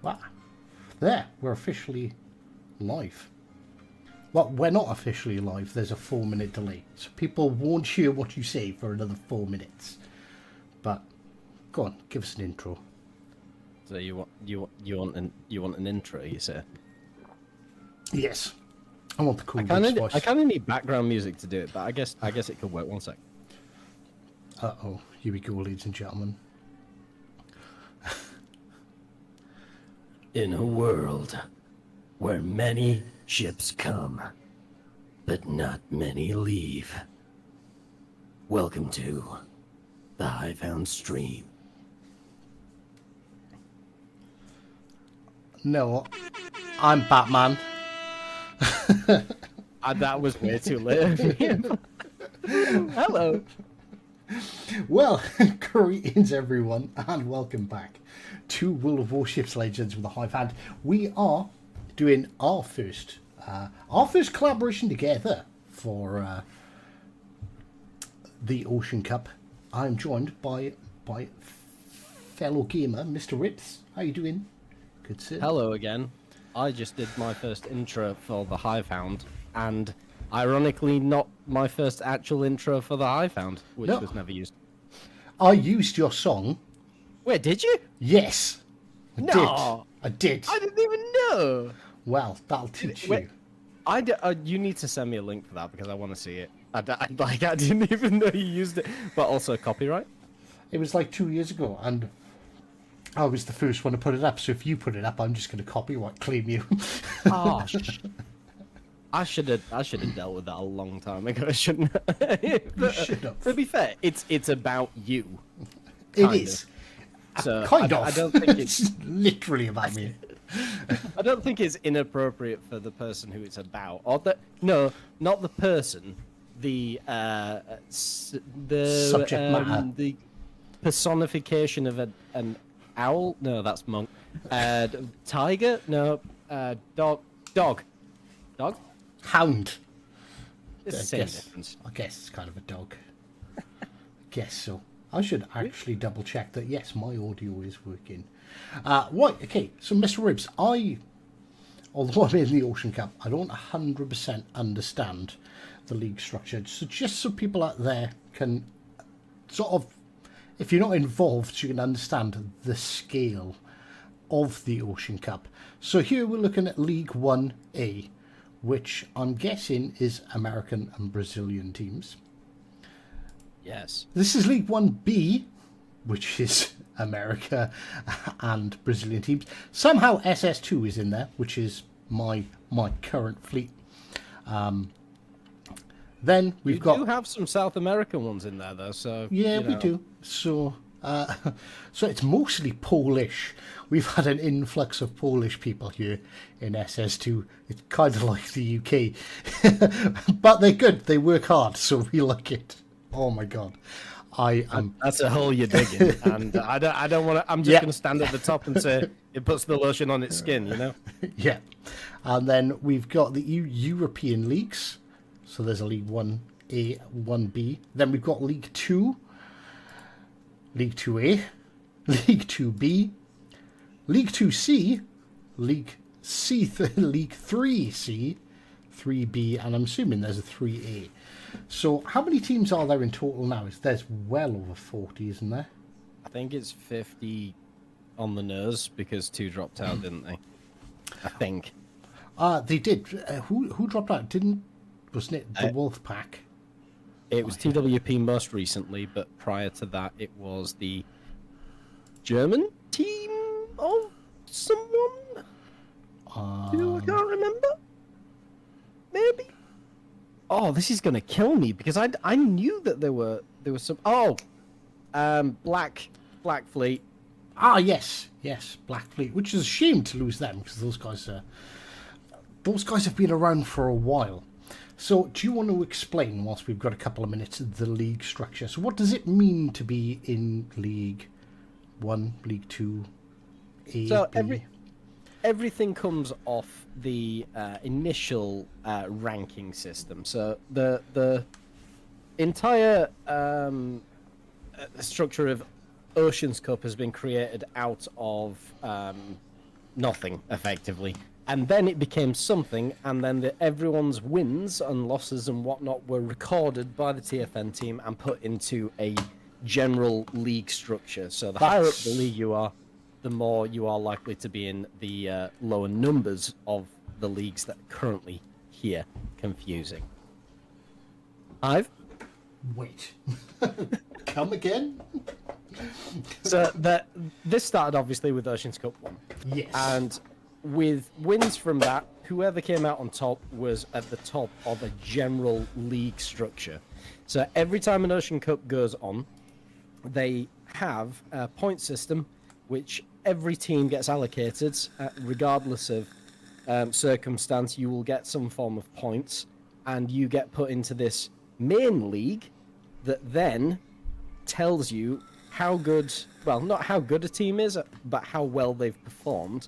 Wow. There, we're officially live. Well, we're not officially live. There's a 4-minute delay. So people won't hear what you say for another 4 minutes. But go on, give us an intro. So you want an intro, you say? Yes. I want the cool I kind voice. of need background music to do it, but I guess it could work. One sec. Uh-oh. Here we go, ladies and gentlemen. In a world where many ships come, but not many leave. Welcome to the Highfound Stream. No, I'm Batman. That was way too late. Hello. Well, greetings everyone, and welcome back to World of Warships Legends with the Hive Hand. We are doing our first collaboration together for the Ocean Cup. I'm joined by fellow gamer, Mr. Rips. How you doing? Good sir. Hello again. I just did my first intro for the Hivehound, and ironically, not my first actual intro for the Hivehound, which was never used. I used your song. Wait, did you? Yes. No. I did. I didn't even know. Well, that'll teach Wait, you. you need to send me a link for that because I want to see it. I didn't even know you used it. But also copyright? It was like 2 years ago, and I was the first one to put it up. So if you put it up, I'm just going to copyright claim you. Oh, I should have dealt with that a long time ago, shouldn't I? You should have. To be fair, it's about you. It is. So Kind of. I don't think it's literally about me. I don't think it's inappropriate for the person who it's about, or not the person, the Subject matter. the personification of an owl. No, that's monk. Tiger. No. Dog. Hound. It's the same difference. I guess it's kind of a dog. Guess so. I should actually double check that, yes, my audio is working. Right, okay, so Mr. Ribs, although I'm in the Ocean Cup, I don't 100% understand the league structure. So just so people out there can sort of, if you're not involved, you can understand the scale of the Ocean Cup. So here we're looking at League 1A, which I'm guessing is American and Brazilian teams. Yes. This is League 1B, which is America and Brazilian teams. Somehow SS2 is in there, which is my current fleet. Then we've got... We do have some South American ones in there, though, so... Yeah, we do. So it's mostly Polish. We've had an influx of Polish people here in SS2. It's kind of like the UK. But they're good. They work hard, so we like it. Oh my god, That's a hole you're digging, and I don't want to. I'm just going to stand at the top and say it puts the lotion on its skin, you know. Yeah, and then we've got the European leagues. So there's a League 1A, 1B. Then we've got League 2, League 2A, League 2B, League 2C, League 3C, 3B, and I'm assuming there's a 3A. So how many teams are there in total now? There's well over 40, isn't there? I think it's 50 on the nose because 2 dropped out, didn't they? I think. They did. Who dropped out? Wasn't it the Wolf Pack? It was TWP most recently, but prior to that, it was the German team of someone. I can't remember. Maybe. Oh, this is gonna kill me because I knew that there was some. Oh, Black Fleet. Ah, yes, Black Fleet, which is a shame to lose them because those guys have been around for a while. So, do you want to explain, whilst we've got a couple of minutes, the league structure? So, what does it mean to be in League 1, League 2, A, so B? Everything comes off the initial ranking system. So the entire structure of Oceans Cup has been created out of nothing, effectively. And then it became something, and then everyone's wins and losses and whatnot were recorded by the TFN team and put into a general league structure. So the higher up the league you are, the more you are likely to be in the lower numbers of the leagues that are currently here. Confusing. I've Wait. Come again? So this started obviously with Oceans Cup 1. Yes. And with wins from that, whoever came out on top was at the top of a general league structure. So every time an Ocean Cup goes on, they have a point system which every team gets allocated, regardless of circumstance. You will get some form of points, and you get put into this main league that then tells you how good, well, not how good a team is, but how well they've performed.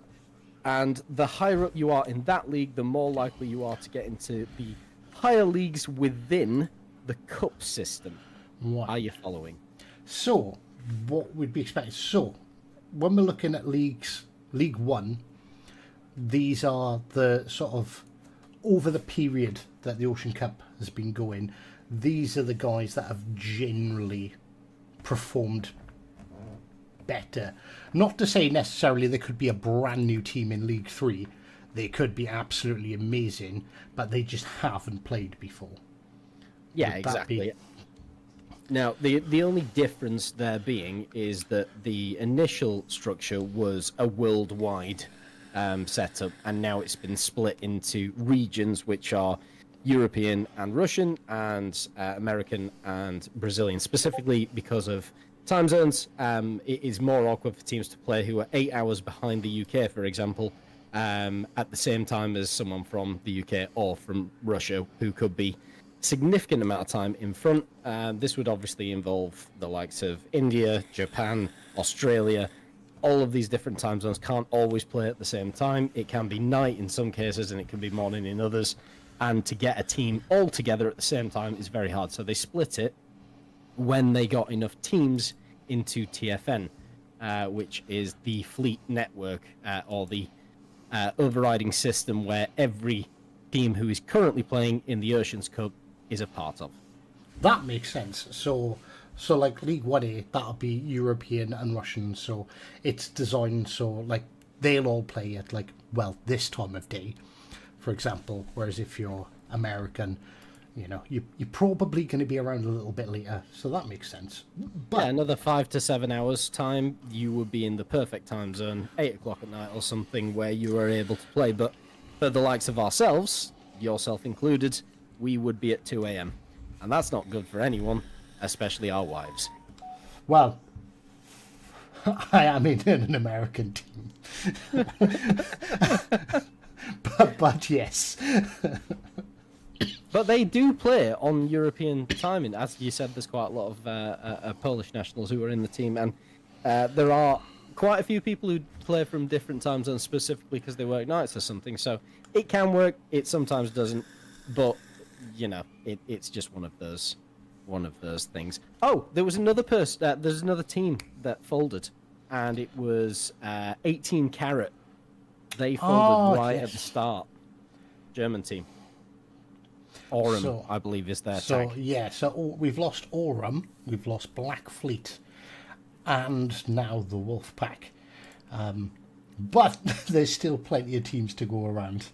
And the higher up you are in that league, the more likely you are to get into the higher leagues within the cup system. What? Are you following? So, what would be expected? So, when we're looking at leagues, League One, these are the sort of, over the period that the Ocean Cup has been going, these are the guys that have generally performed better. Not to say necessarily there could be a brand new team in League 3. They could be absolutely amazing, but they just haven't played before. Yeah, exactly. Now, the only difference there being is that the initial structure was a worldwide setup, and now it's been split into regions, which are European and Russian, and American and Brazilian, specifically because of time zones. It is more awkward for teams to play who are 8 hours behind the UK, for example, at the same time as someone from the UK or from Russia, who could be significant amount of time in front. This would obviously involve the likes of India, Japan, Australia. All of these different time zones can't always play at the same time. It can be night in some cases, and it can be morning in others. And to get a team all together at the same time is very hard. So they split it when they got enough teams into TFN, which is the fleet network, or the overriding system where every team who is currently playing in the Oceans Cup is a part of. That makes sense. So like League 1A, that'll be European and Russian. So it's designed so like they'll all play at like, well, this time of day, for example. Whereas if you're American, you know, you're probably going to be around a little bit later. So that makes sense. But Yeah, another 5 to 7 hours time, you would be in the perfect time zone, 8 o'clock at night or something, where you are able to play. But for the likes of ourselves, yourself included, we would be at 2 a.m. And that's not good for anyone, especially our wives. well, I am in an American team. but yes. But they do play on European timing. As you said, there's quite a lot of Polish nationals who are in the team, and there are quite a few people who play from different time zones specifically because they work nights or something. So it can work, it sometimes doesn't, but you know, it's just one of those things. Oh, there was another person. There's another team that folded, and it was 18 Carat. They folded at the start. German team. Orem, I believe, is their tag. So we've lost Orem, we've lost Black Fleet, and now the Wolfpack. But there's still plenty of teams to go around.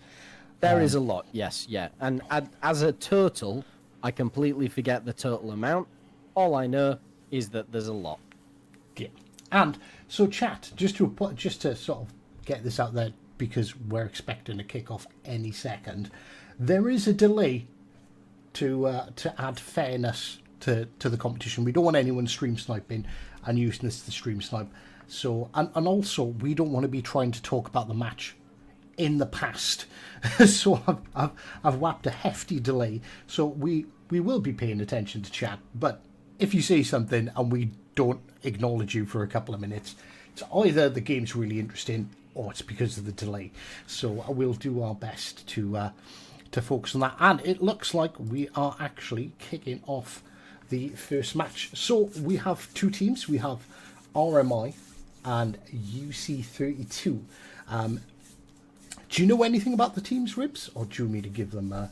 There is a lot, yes, yeah. And as a total, I completely forget the total amount. All I know is that there's a lot. Yeah. And so, chat, just to sort of get this out there, because we're expecting a kick-off any second, there is a delay to add fairness to the competition. We don't want anyone stream sniping and using this to stream snipe. So, and also, we don't want to be trying to talk about the match in the past. So I've whapped a hefty delay. So we will be paying attention to chat. But if you say something and we don't acknowledge you for a couple of minutes, it's either the game's really interesting or it's because of the delay. So we'll do our best to focus on that. And it looks like we are actually kicking off the first match. So we have two teams. We have RMI and UC32. Do you know anything about the teams, Ribs, or do you want me to give them a...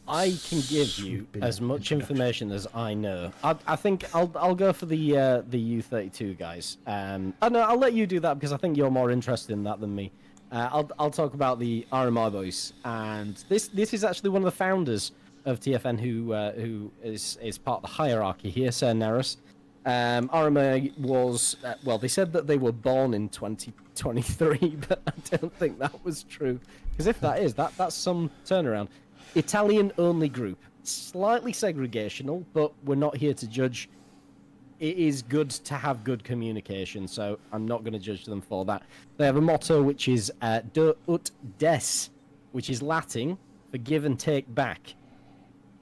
I can give you sweeping as much introduction? information as I know. I think I'll go for the U32 guys. Oh no, I'll let you do that because I think you're more interested in that than me. I'll talk about the RMI boys, and this is actually one of the founders of TFN who is part of the hierarchy here, Sir Neris. RMI was well, they said that they were born in 2023, but I don't think that was true. Because if that is, that's some turnaround. Italian-only group, slightly segregational, but we're not here to judge. It is good to have good communication, so I'm not going to judge them for that. They have a motto which is de ut des, which is Latin for give and take back.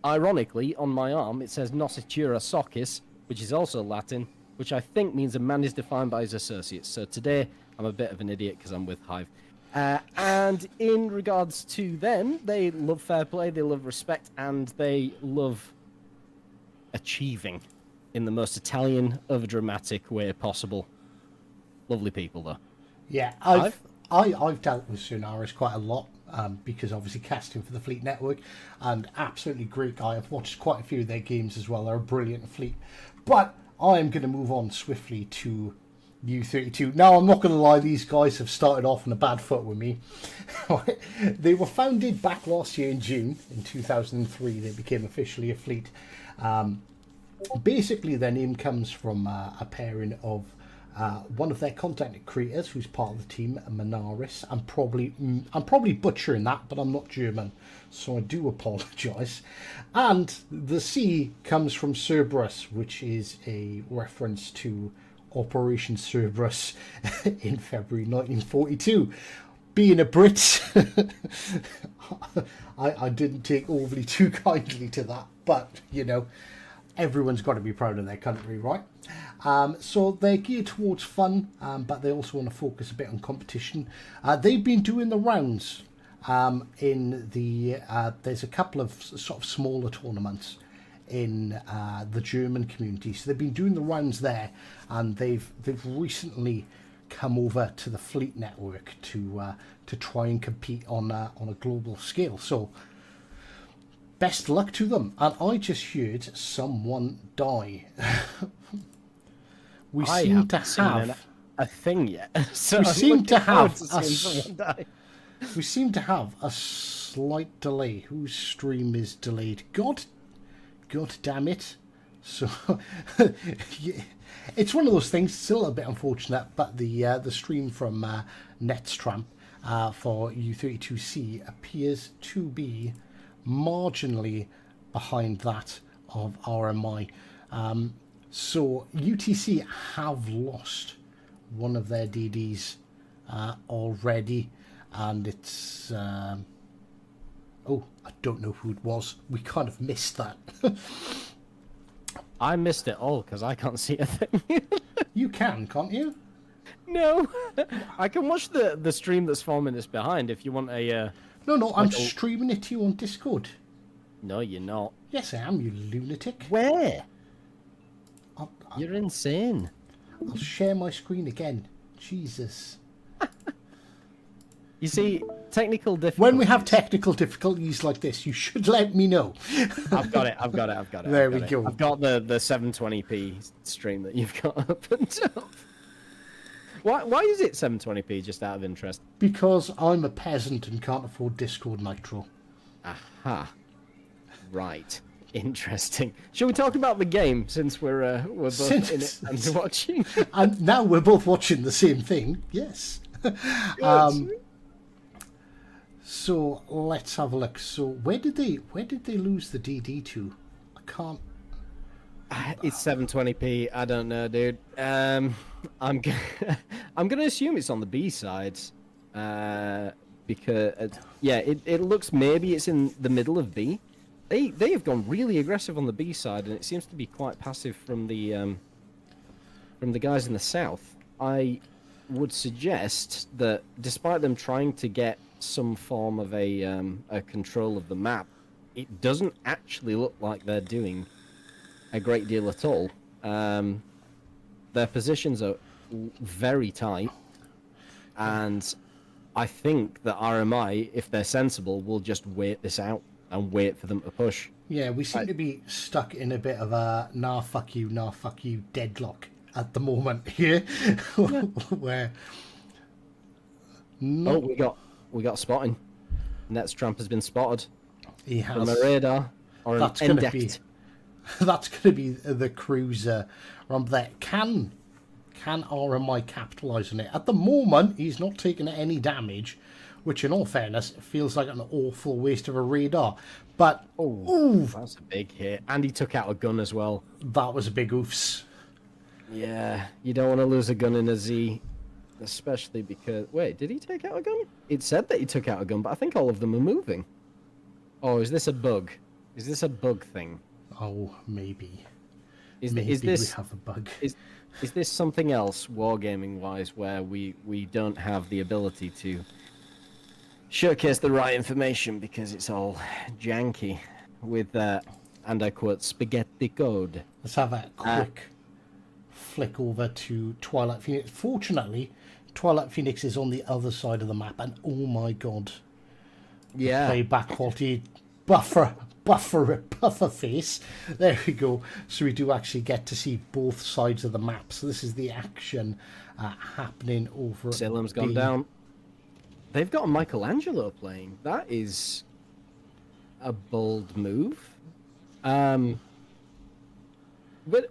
Ironically, on my arm, it says nocitura socis, which is also Latin, which I think means a man is defined by his associates. So today, I'm a bit of an idiot because I'm with Hive. And in regards to them, they love fair play, they love respect, and they love achieving in the most Italian, overdramatic way possible. Lovely people, though. Yeah, I've dealt with Sunaris quite a lot because obviously casting for the Fleet Network, and absolutely great guy. I've watched quite a few of their games as well. They're a brilliant fleet. But I am going to move on swiftly to U32. Now, I'm not going to lie, these guys have started off on a bad foot with me. They were founded back last year in June, in 2003. They became officially a fleet. Basically, their name comes from a pairing of one of their content creators, who's part of the team, Manaris. I'm probably butchering that, but I'm not German, so I do apologise. And the C comes from Cerberus, which is a reference to Operation Cerberus in February 1942. Being a Brit, I didn't take overly too kindly to that, but you know, everyone's got to be proud of their country, right? So they're geared towards fun, but they also want to focus a bit on competition. They've been doing the rounds in the there's a couple of sort of smaller tournaments in the German community, so they've been doing the rounds there, and they've recently come over to the Fleet Network to try and compete on a global scale. So best luck to them. And I just heard someone die. We seem to have a thing yet. So we seem to have someone die. We seem to have a slight delay. Whose stream is delayed? God damn it! So yeah, it's one of those things. Still a bit unfortunate, but the stream from Netstramp for U32C appears to be marginally behind that of RMI. So UTC have lost one of their DDs already, and it's oh, I don't know who it was. We kind of missed that. I missed it all because I can't see a thing. You can't you? No, I can watch the stream that's 4 minutes behind if you want a. No, I'm streaming it to you on Discord. No, you're not. Yes, I am, you lunatic. Where? You're insane. I'll share my screen again. Jesus. You see, technical difficulties. When we have technical difficulties like this, you should let me know. I've got it. There we go. I've got the 720p stream that you've got opened up. Why is it 720p, just out of interest? Because I'm a peasant and can't afford Discord Nitro. Aha. Right. Interesting. Shall we talk about the game, since we're both in it and watching? And now we're both watching the same thing. Yes. So let's have a look. So where did they lose the DD to? I can't. It's 720p. I don't know, dude. I'm gonna assume it's on the B side, because yeah, it looks maybe it's in the middle of B. They have gone really aggressive on the B side, and it seems to be quite passive from the guys in the south. I would suggest that despite them trying to get some form of a control of the map, it doesn't actually look like they're doing a great deal at all. Their positions are very tight, and I think that RMI, if they're sensible, will just wait this out and wait for them to push. Yeah, we seem to be stuck in a bit of a nah fuck you deadlock at the moment here. Where Oh, we got spotting. Nets Trump has been spotted he has on a radar or an that's gonna be index. that's gonna be the cruiser from there. Can RMI capitalise on it? At the moment, he's not taking any damage, which, in all fairness, feels like an awful waste of a radar. But ooh, That's a big hit, and he took out a gun as well. that was a big oofs. Yeah, you don't want to lose a gun in a Z, especially because... Wait, did he take out a gun? It said that he took out a gun, but I think all of them are moving. Oh, is this a bug? Is this a bug thing? Oh, maybe. Is Maybe this we have a bug. is this something else, wargaming-wise, where we don't have the ability to showcase the right information because it's all janky with, and I quote, spaghetti code? Let's have a quick flick over to Twilight Phoenix. Fortunately, Twilight Phoenix is on the other side of the map, and oh my god, Yeah. playback quality buffer face. There we go. So we do actually get to see both sides of the map. So this is the action happening over. Salem's gone the- down. They've got a Michelangelo playing. That is a bold move. But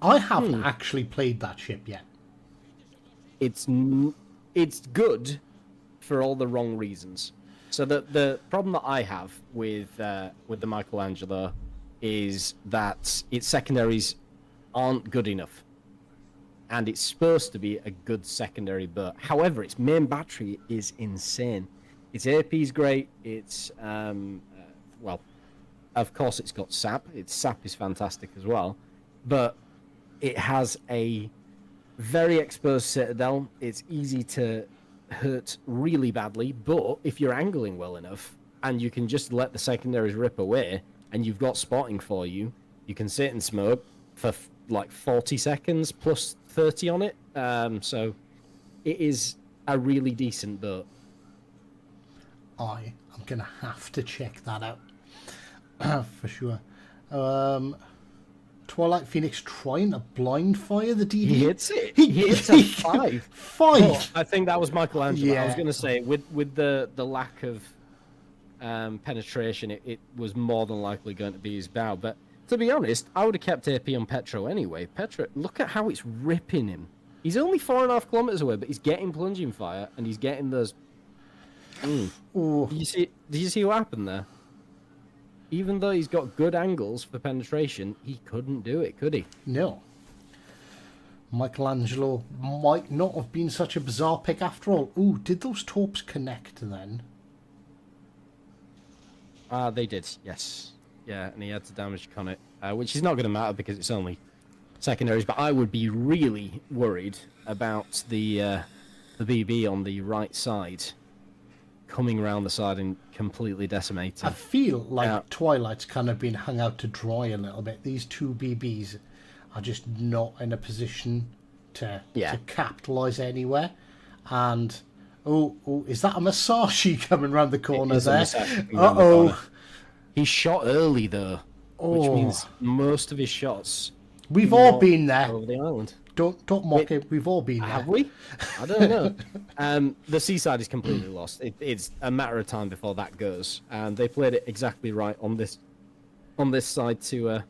I haven't actually played that ship yet. it's good for all the wrong reasons. So the problem that I have with the Michelangelo is that its secondaries aren't good enough, and it's supposed to be a good secondary boat. However, its main battery is insane. Its AP is great. It's well, of course, it's got SAP. Its SAP is fantastic as well, but it has a very exposed citadel. It's easy to hurt really badly, but if you're angling well enough and you can just let the secondaries rip away and you've got spotting for you, you can sit and smoke for like 40 seconds plus 30 on it. So it is a really decent boat. I am going to have to check that out for sure. Twilight Phoenix trying to blind fire the DD. He hits it. He hits a 5. Five. I think that was Michelangelo. I was Yeah. going to say, with the lack of penetration, it was more than likely going to be his bow. But to be honest, I would have kept AP on Petro anyway. Petro, look at how it's ripping him. He's only 4.5 kilometers away, but he's getting plunging fire, and he's getting those... Oh, Did you see what happened there? Even though he's got good angles for penetration, he couldn't do it, could he? no. Michelangelo might not have been such a bizarre pick after all. Ooh, did those torps connect then? They did, yes. Yeah, and he had to damage con it, which is not going to matter because it's only secondaries. But I would be really worried about the BB on the right side coming around the side and completely decimating. I feel like Yeah. Twilight's kind of been hung out to dry a little bit. These two BBs are just not in a position to capitalise anywhere. And oh, is that a Masashi coming round the corner is a there? Masashi coming round the Uh-oh. corner. He shot early though, which Oh. means most of his shots We've all not been there. over the island. Don't mock it. We've all been there. Have we? I don't know. The seaside is completely lost. It's a matter of time before that goes, and they played it exactly right on this side to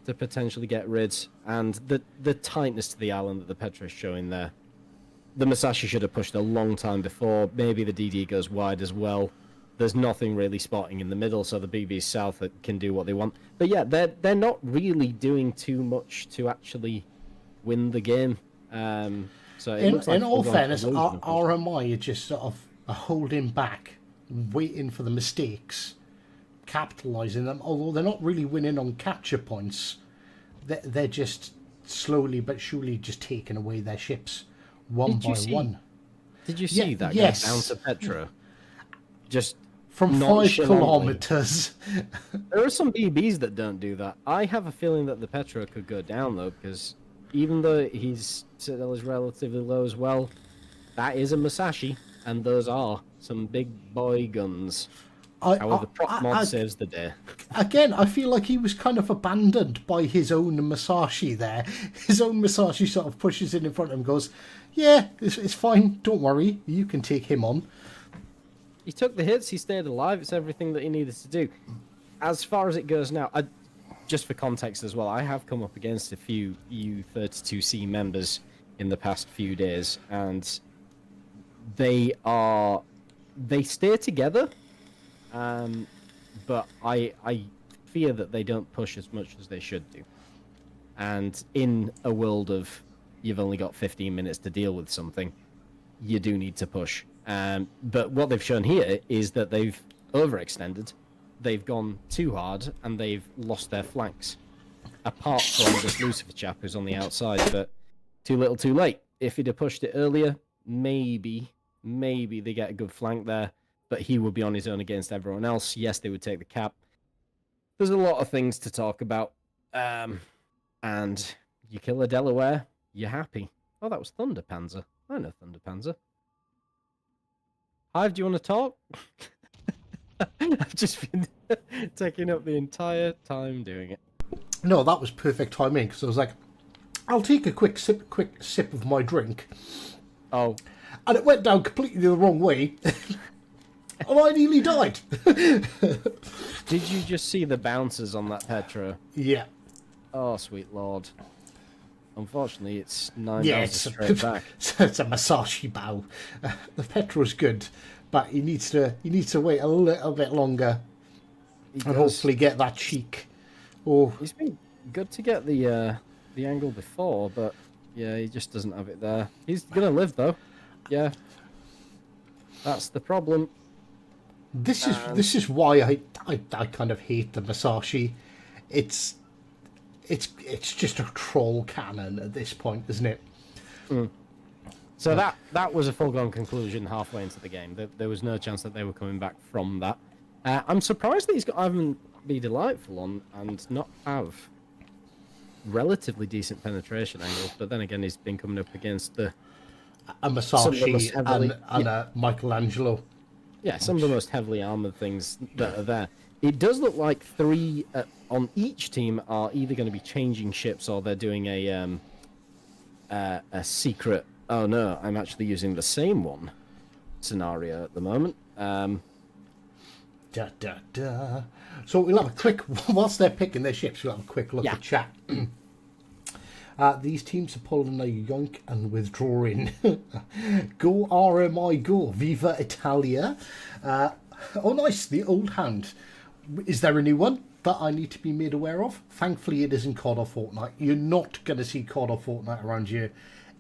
potentially get rid. And the tightness to the island that the Petra is showing there, the Masashi should have pushed a long time before. Maybe the DD goes wide as well. There's nothing really spotting in the middle, so the BB south that can do what they want. But yeah, they're not really doing too much to actually win the game. So it looks like in all full-on fairness, collusion, of course. RMI are just sort of holding back, waiting for the mistakes, capitalising them. Although they're not really winning on capture points, they're just slowly but surely just taking away their ships one Did you by see- one. Did you see Yeah, that yes. get down to Petra? Just From 5 nonchalantly. kilometres. There are some BBs that don't do that. I have a feeling that the Petra could go down though, because even though his citadel is relatively low as well, that is a Masashi. and those are some big boy guns. I, However, prop mod I- saves the day. Again, I feel like he was kind of abandoned by his own Masashi there. His own Masashi sort of pushes in front of him and goes, yeah, it's fine, don't worry, you can take him on. He took the hits, he stayed alive, it's everything that he needed to do. As far as it goes now, just for context as well, I have come up against a few U32C members in the past few days, and they stay together, but I fear that they don't push as much as they should do. And in a world of you've only got 15 minutes to deal with something, you do need to push. But what they've shown here is that they've overextended, they've gone too hard, and they've lost their flanks. Apart from this Lucifer chap who's on the outside, but too little too late. If he'd have pushed it earlier, maybe they get a good flank there, but he would be on his own against everyone else. Yes, they would take the cap. There's a lot of things to talk about. And you kill a Delaware, you're happy. Oh, that was Thunder Panzer. I know Thunder Panzer. Hive, do you want to talk? I've just been taking up the entire time doing it. No, that was perfect timing, because I was like, I'll take a quick sip of my drink. Oh. And it went down completely the wrong way. And I nearly died. Did you just see the bouncers on that Petro? Yeah. Oh, sweet lord. Unfortunately, it's 9 Yeah, bounces straight back. it's a Masashi bow. The Petro's good, but he needs to wait a little bit longer and hopefully get that cheek. Oh, He's been good to get the angle before, but yeah, he just doesn't have it there. He's gonna live though. Yeah, that's the problem. this is why I kind of hate the Masashi. It's just a troll cannon at this point, isn't it? So that was a foregone conclusion halfway into the game. There was no chance that they were coming back from that. I'm surprised that he's got Ivan Be Delightful on and not have relatively decent penetration angles, but then again, he's been coming up against a Masashi heavily, and a Michelangelo. Yeah, some of the most heavily armored things that are there. It does look like 3 on each team are either going to be changing ships or they're doing a secret. Oh no, I'm actually using the same one scenario at the moment. So we'll have a quick, whilst they're picking their ships, we'll have a quick look at chat. These teams are pulling a yoink and withdrawing. Go RMI, go! Viva Italia! Oh, nice, the old hand. Is there a new one that I need to be made aware of? Thankfully, it isn't COD or Fortnite. You're not going to see COD or Fortnite around here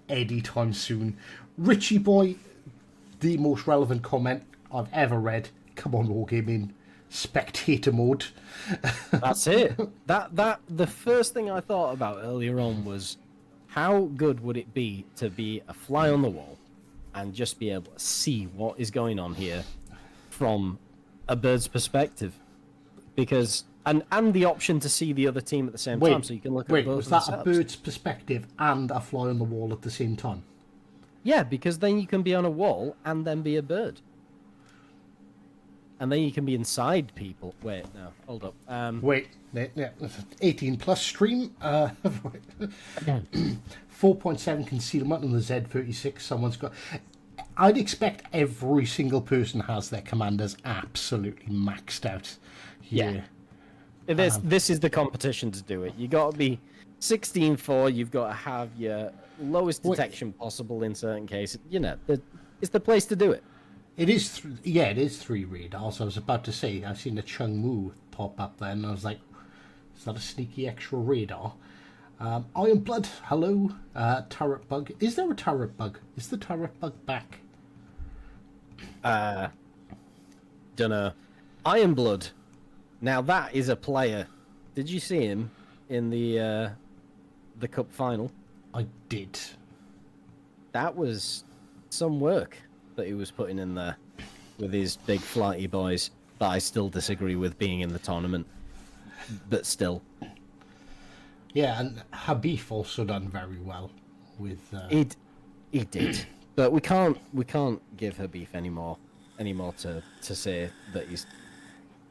anytime soon. Richie boy, the most relevant comment I've ever read. Come on, Wargaming. Spectator mode. That's it. That the first thing I thought about earlier on was how good would it be to be a fly on the wall and just be able to see what is going on here from a bird's perspective, because and the option to see the other team at the same time, so you can look at both. Was that a bird's perspective and a fly on the wall at the same time? Yeah, because then you can be on a wall and then be a bird. And then you can be inside people. Wait, no, hold up. 18 plus stream. 4.7 concealment on the Z36. Someone's got. I'd expect every single person has their commanders absolutely maxed out here. Yeah. This is the competition to do it. You got to be 16-4. You've got to have your lowest detection possible in certain cases. You know, it's the place to do it. It is, it is 3 radars. I was about to say, I've seen the Chung Mu pop up there, and I was like, is that a sneaky extra radar? Iron Blood, hello. Turret Bug. Is there a Turret Bug? Is the Turret Bug back? Dunno. Iron Blood. Now that is a player. Did you see him in the cup final? I did. That was some work that he was putting in there with his big flighty boys that I still disagree with being in the tournament, but still. Yeah, and Habib also done very well with... He did. But we can't give her beef anymore to say that he's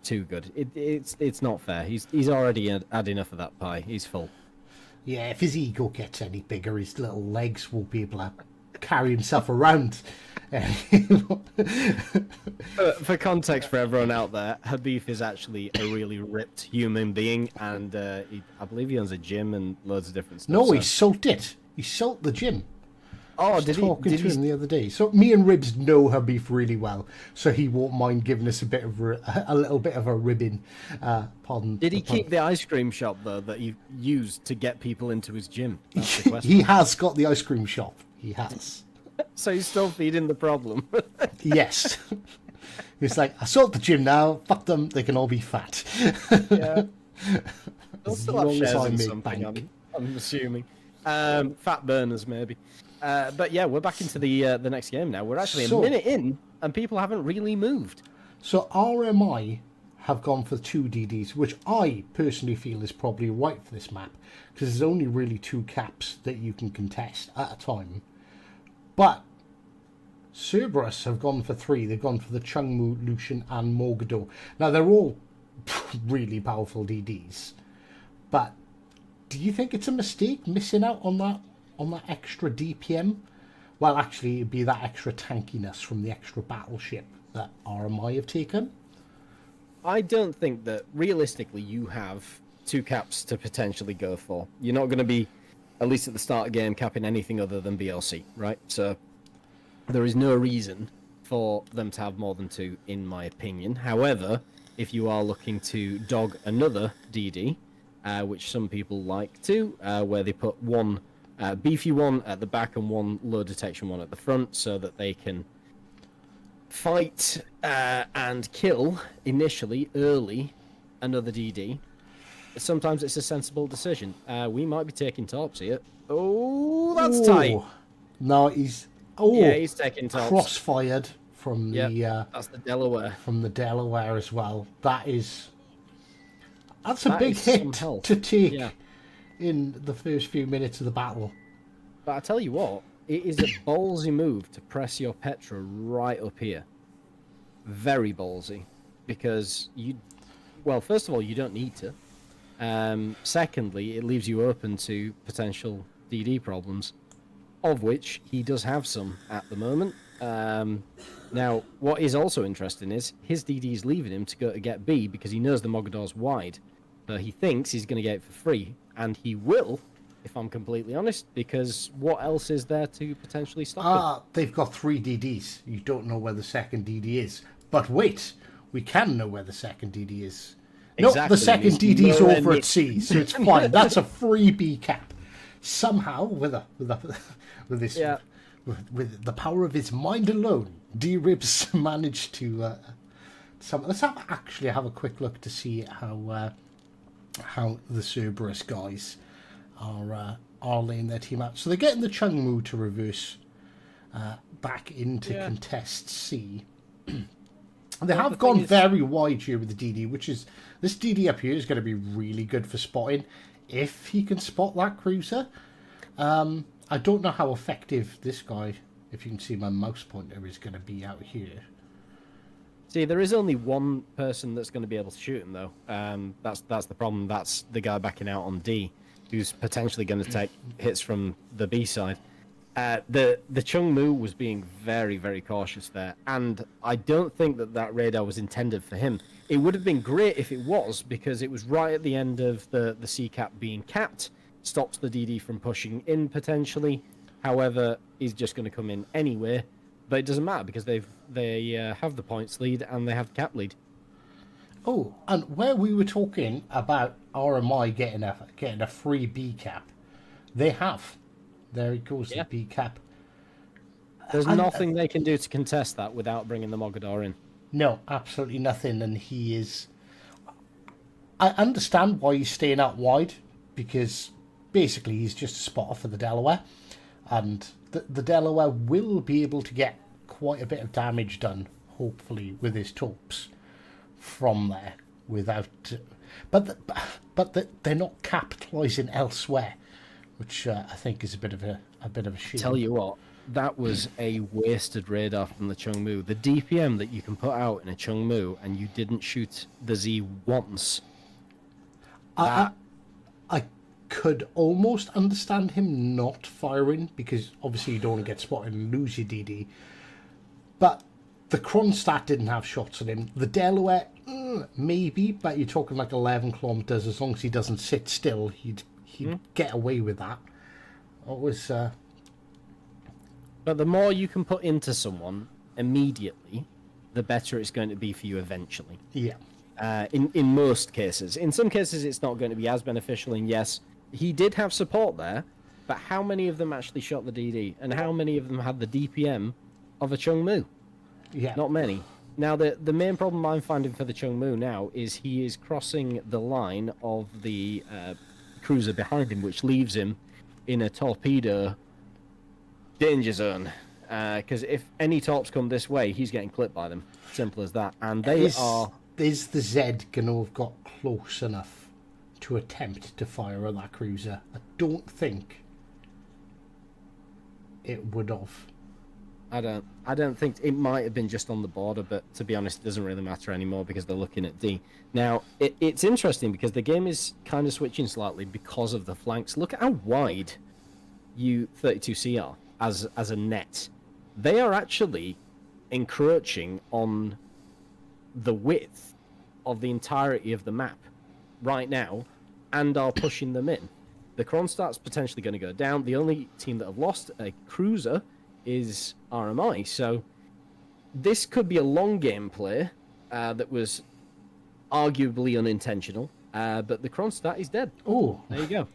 too good. It's not fair. He's already had enough of that pie. He's full. Yeah, if his ego gets any bigger, his little legs won't be able to carry himself around. For context for everyone out there, Habib is actually a really ripped human being, and I believe he owns a gym and loads of different stuff. No, so... he sold it. He sold the gym. Oh, I was did talking he? to him the other day. So me and Ribs know Habib really well, so he won't mind giving us a little bit of a ribbing. Pardon. Did he keep the ice cream shop though that he used to get people into his gym? That's the question. He has got the ice cream shop. He has. So he's still feeding the problem. Yes. He's like, I sold the gym now. Fuck them. They can all be fat. Yeah. They'll As still have long as shares I in make something, bank. I'm assuming. Fat burners, maybe. But yeah, we're back into the next game now. We're actually a minute in, and people haven't really moved. So RMI have gone for 2 DDs, which I personally feel is probably right for this map, because there's only really 2 caps that you can contest at a time. But Cerberus have gone for 3. They've gone for the Chungmu, Lucian, and Morgador. Now, they're all really powerful DDs. But do you think it's a mistake missing out on that extra DPM? Well, actually, it'd be that extra tankiness from the extra battleship that RMI have taken. I don't think that, realistically, you have 2 caps to potentially go for. You're not going to be, at least at the start of the game, capping anything other than BLC, right? So there is no reason for them to have more than 2, in my opinion. However, if you are looking to dog another DD, which some people like to, where they put one beefy one at the back and one low detection one at the front, so that they can fight and kill initially, early, another DD. Sometimes it's a sensible decision. We might be taking tops here. Oh, that's tight. No, he's taking tops. Crossfired from that's the Delaware. From the Delaware as well. That's a big hit to take in the first few minutes of the battle. But I tell you what, it is a ballsy move to press your Petra right up here. Very ballsy, because first of all, you don't need to. Secondly, it leaves you open to potential DD problems, of which he does have some at the moment. Now, what is also interesting is his DD is leaving him to go to get B because he knows the Mogador's wide. So he thinks he's going to get it for free, and he will, if I'm completely honest, because what else is there to potentially stop him? They've got 3 DDs. You don't know where the second DD is. But wait, we can know where the second DD is. Exactly. No, the second DD's over at sea, so it's fine. That's a free B cap. Somehow, with the power of his mind alone, D-Ribs managed to... let's actually have a quick look to see how the Cerberus guys are laying their team out. So they're getting the Chungmu to reverse back into contest C. They have gone very wide here with the DD, which is... This DD up here is going to be really good for spotting, if he can spot that cruiser. I don't know how effective this guy, if you can see my mouse pointer, is going to be out here. See, there is only one person that's going to be able to shoot him, though. That's the problem. That's the guy backing out on D, who's potentially going to take hits from the B side. The Chungmu was being very, very cautious there, and I don't think that radar was intended for him. It would have been great if it was, because it was right at the end of the C cap being capped, stops the DD from pushing in potentially. However, he's just going to come in anyway, but it doesn't matter because they have the points lead and they have the cap lead. Oh, and where we were talking about RMI getting a free B cap, they have. There it goes, the B cap. There's nothing they can do to contest that without bringing the Mogador in. No, absolutely nothing. And he is... I understand why he's staying out wide, because basically he's just a spotter for the Delaware. And the Delaware will be able to get quite a bit of damage done, hopefully, with his torps from there. Without... But they're not capitalising elsewhere, which I think is a bit of a shame. Tell you what, that was a wasted radar from the Chungmu. The DPM that you can put out in a Chungmu and you didn't shoot the Z once. I could almost understand him not firing, because obviously you don't want to get spotted and lose your DD. But the Kronstadt didn't have shots at him. The Delaware, maybe, but you're talking like 11 kilometers. As long as he doesn't sit still, he'd get away with that. It was... But the more you can put into someone immediately, the better it's going to be for you eventually. Yeah. In most cases. In some cases, it's not going to be as beneficial. And yes, he did have support there, but how many of them actually shot the DD? And how many of them had the DPM of a Chungmu? Yeah. Not many. Now, the main problem I'm finding for the Chungmu now is he is crossing the line of the cruiser behind him, which leaves him in a torpedo danger zone. Because if any torps come this way, he's getting clipped by them. Simple as that. And they are... Is the Z going to have got close enough to attempt to fire at that cruiser? I don't think it would have. I don't think it might have been just on the border, but to be honest, it doesn't really matter anymore because they're looking at D. Now, it's interesting because the game is kind of switching slightly because of the flanks. Look at how wide U32C are as a net. They are actually encroaching on the width of the entirety of the map right now and are pushing them in. The Kronstadt's potentially going to go down. The only team that have lost a cruiser is RMI. So this could be a long game play that was arguably unintentional, but the Kronstadt is dead. Oh, there you go.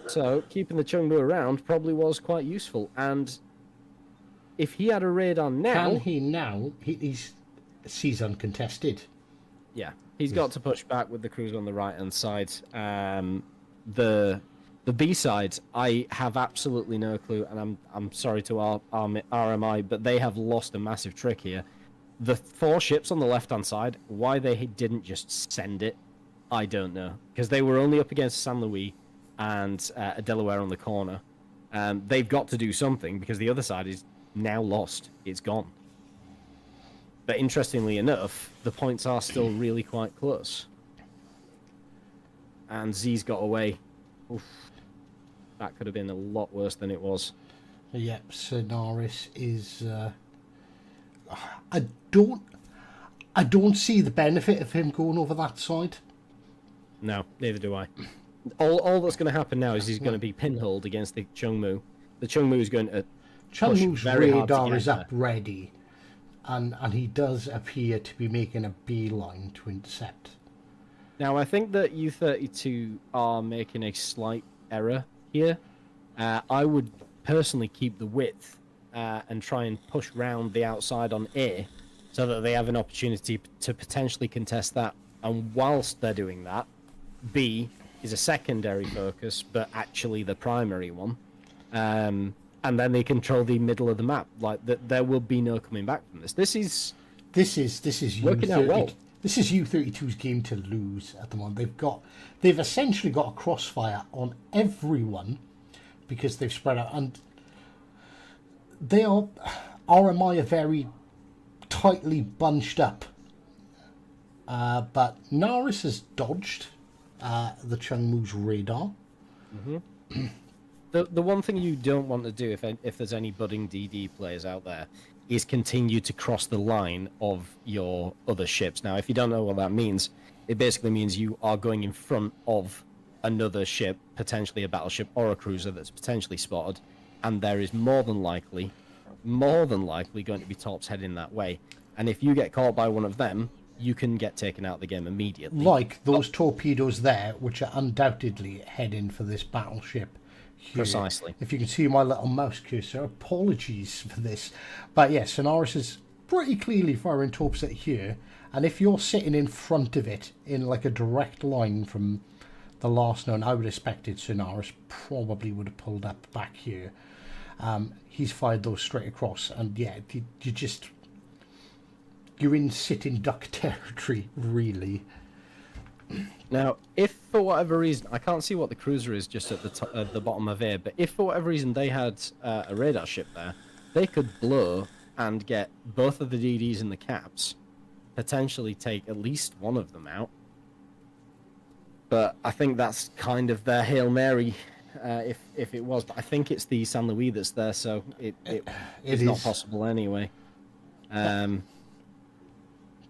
So keeping the Chengdu around probably was quite useful. And if he had a radar now... Can he now? He's uncontested. Yeah, he's got to push back with the cruiser on the right-hand side. The B side, I have absolutely no clue, and I'm sorry to our RMI, but they have lost a massive trick here. The 4 ships on the left-hand side, why they didn't just send it, I don't know. Because they were only up against San Luis and a Delaware on the corner. They've got to do something, because the other side is now lost. It's gone. But interestingly enough, the points are still really quite close. And Z's got away. Oof. That could have been a lot worse than it was. Yep, Sonaris is... I don't see the benefit of him going over that side. No, neither do I. All that's going to happen now is he's going to be pinholed against the Chungmu. The Chungmu is going to Chungmu's very hard to radar get is up there. ready, and he does appear to be making a beeline to intercept. Now, I think that U32 are making a slight error here. I would personally keep the width and try and push round the outside on A so that they have an opportunity to potentially contest that. And whilst they're doing that, B is a secondary focus, but actually the primary one. And then they control the middle of the map. Like there will be no coming back from this. This is working out well. This is U32's game to lose at the moment. They've essentially got a crossfire on everyone because they've spread out, and RMI are very tightly bunched up. But Naris has dodged the Chungmu's radar. Mm-hmm. The one thing you don't want to do if there's any budding DD players out there is continue to cross the line of your other ships. Now, if you don't know what that means, it basically means you are going in front of another ship, potentially a battleship or a cruiser that's potentially spotted, and there is more than likely going to be torps heading that way. And if you get caught by one of them, you can get taken out of the game immediately. Like those torpedoes there, which are undoubtedly heading for this battleship. Here. Precisely. If you can see my little mouse cursor, apologies for this. But yes, Sonaris is pretty clearly firing torps at here. And if you're sitting in front of it in like a direct line from the last known, I would have expected Sonaris probably would have pulled up back here. He's fired those straight across. And yeah, you're in sitting duck territory, really. Now, if for whatever reason, I can't see what the cruiser is just at the bottom of here, but if for whatever reason they had a radar ship there, they could blow and get both of the DDs and the caps, potentially take at least one of them out. But I think that's kind of their Hail Mary, if it was. But I think it's the San Luis that's there, so it is not possible anyway.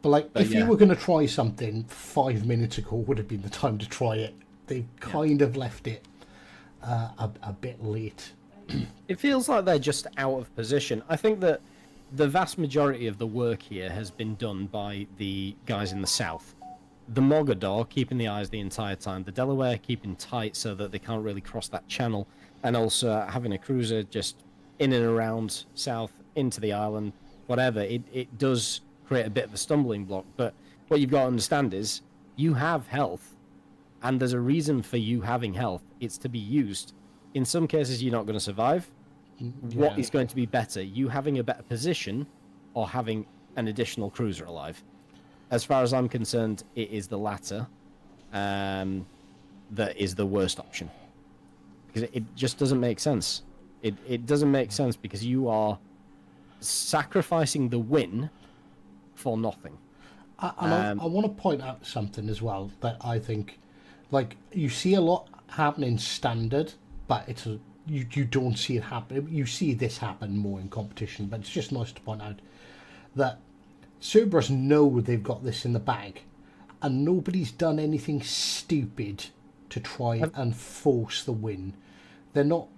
But if you were going to try something 5 minutes ago, would have been the time to try it. They kind of left it a bit late. It feels like they're just out of position. I think that the vast majority of the work here has been done by the guys in the south. The Mogador keeping the eyes the entire time. The Delaware keeping tight so that they can't really cross that channel. And also having a cruiser just in and around south into the island, whatever. It does create a bit of a stumbling block, but what you've got to understand is you have health, and there's a reason for you having health. It's to be used. In some cases, you're not going to survive. What is going to be better, you having a better position or having an additional cruiser alive? As far as I'm concerned, it is the latter that is the worst option, because it just doesn't make sense. It doesn't make sense because you are sacrificing the win for nothing. I want to point out something as well that I think, like, you see a lot happen in standard, but you don't see it happen. You see this happen more in competition, but it's just nice to point out that Cerberus know they've got this in the bag, and nobody's done anything stupid to try and force the win. They're not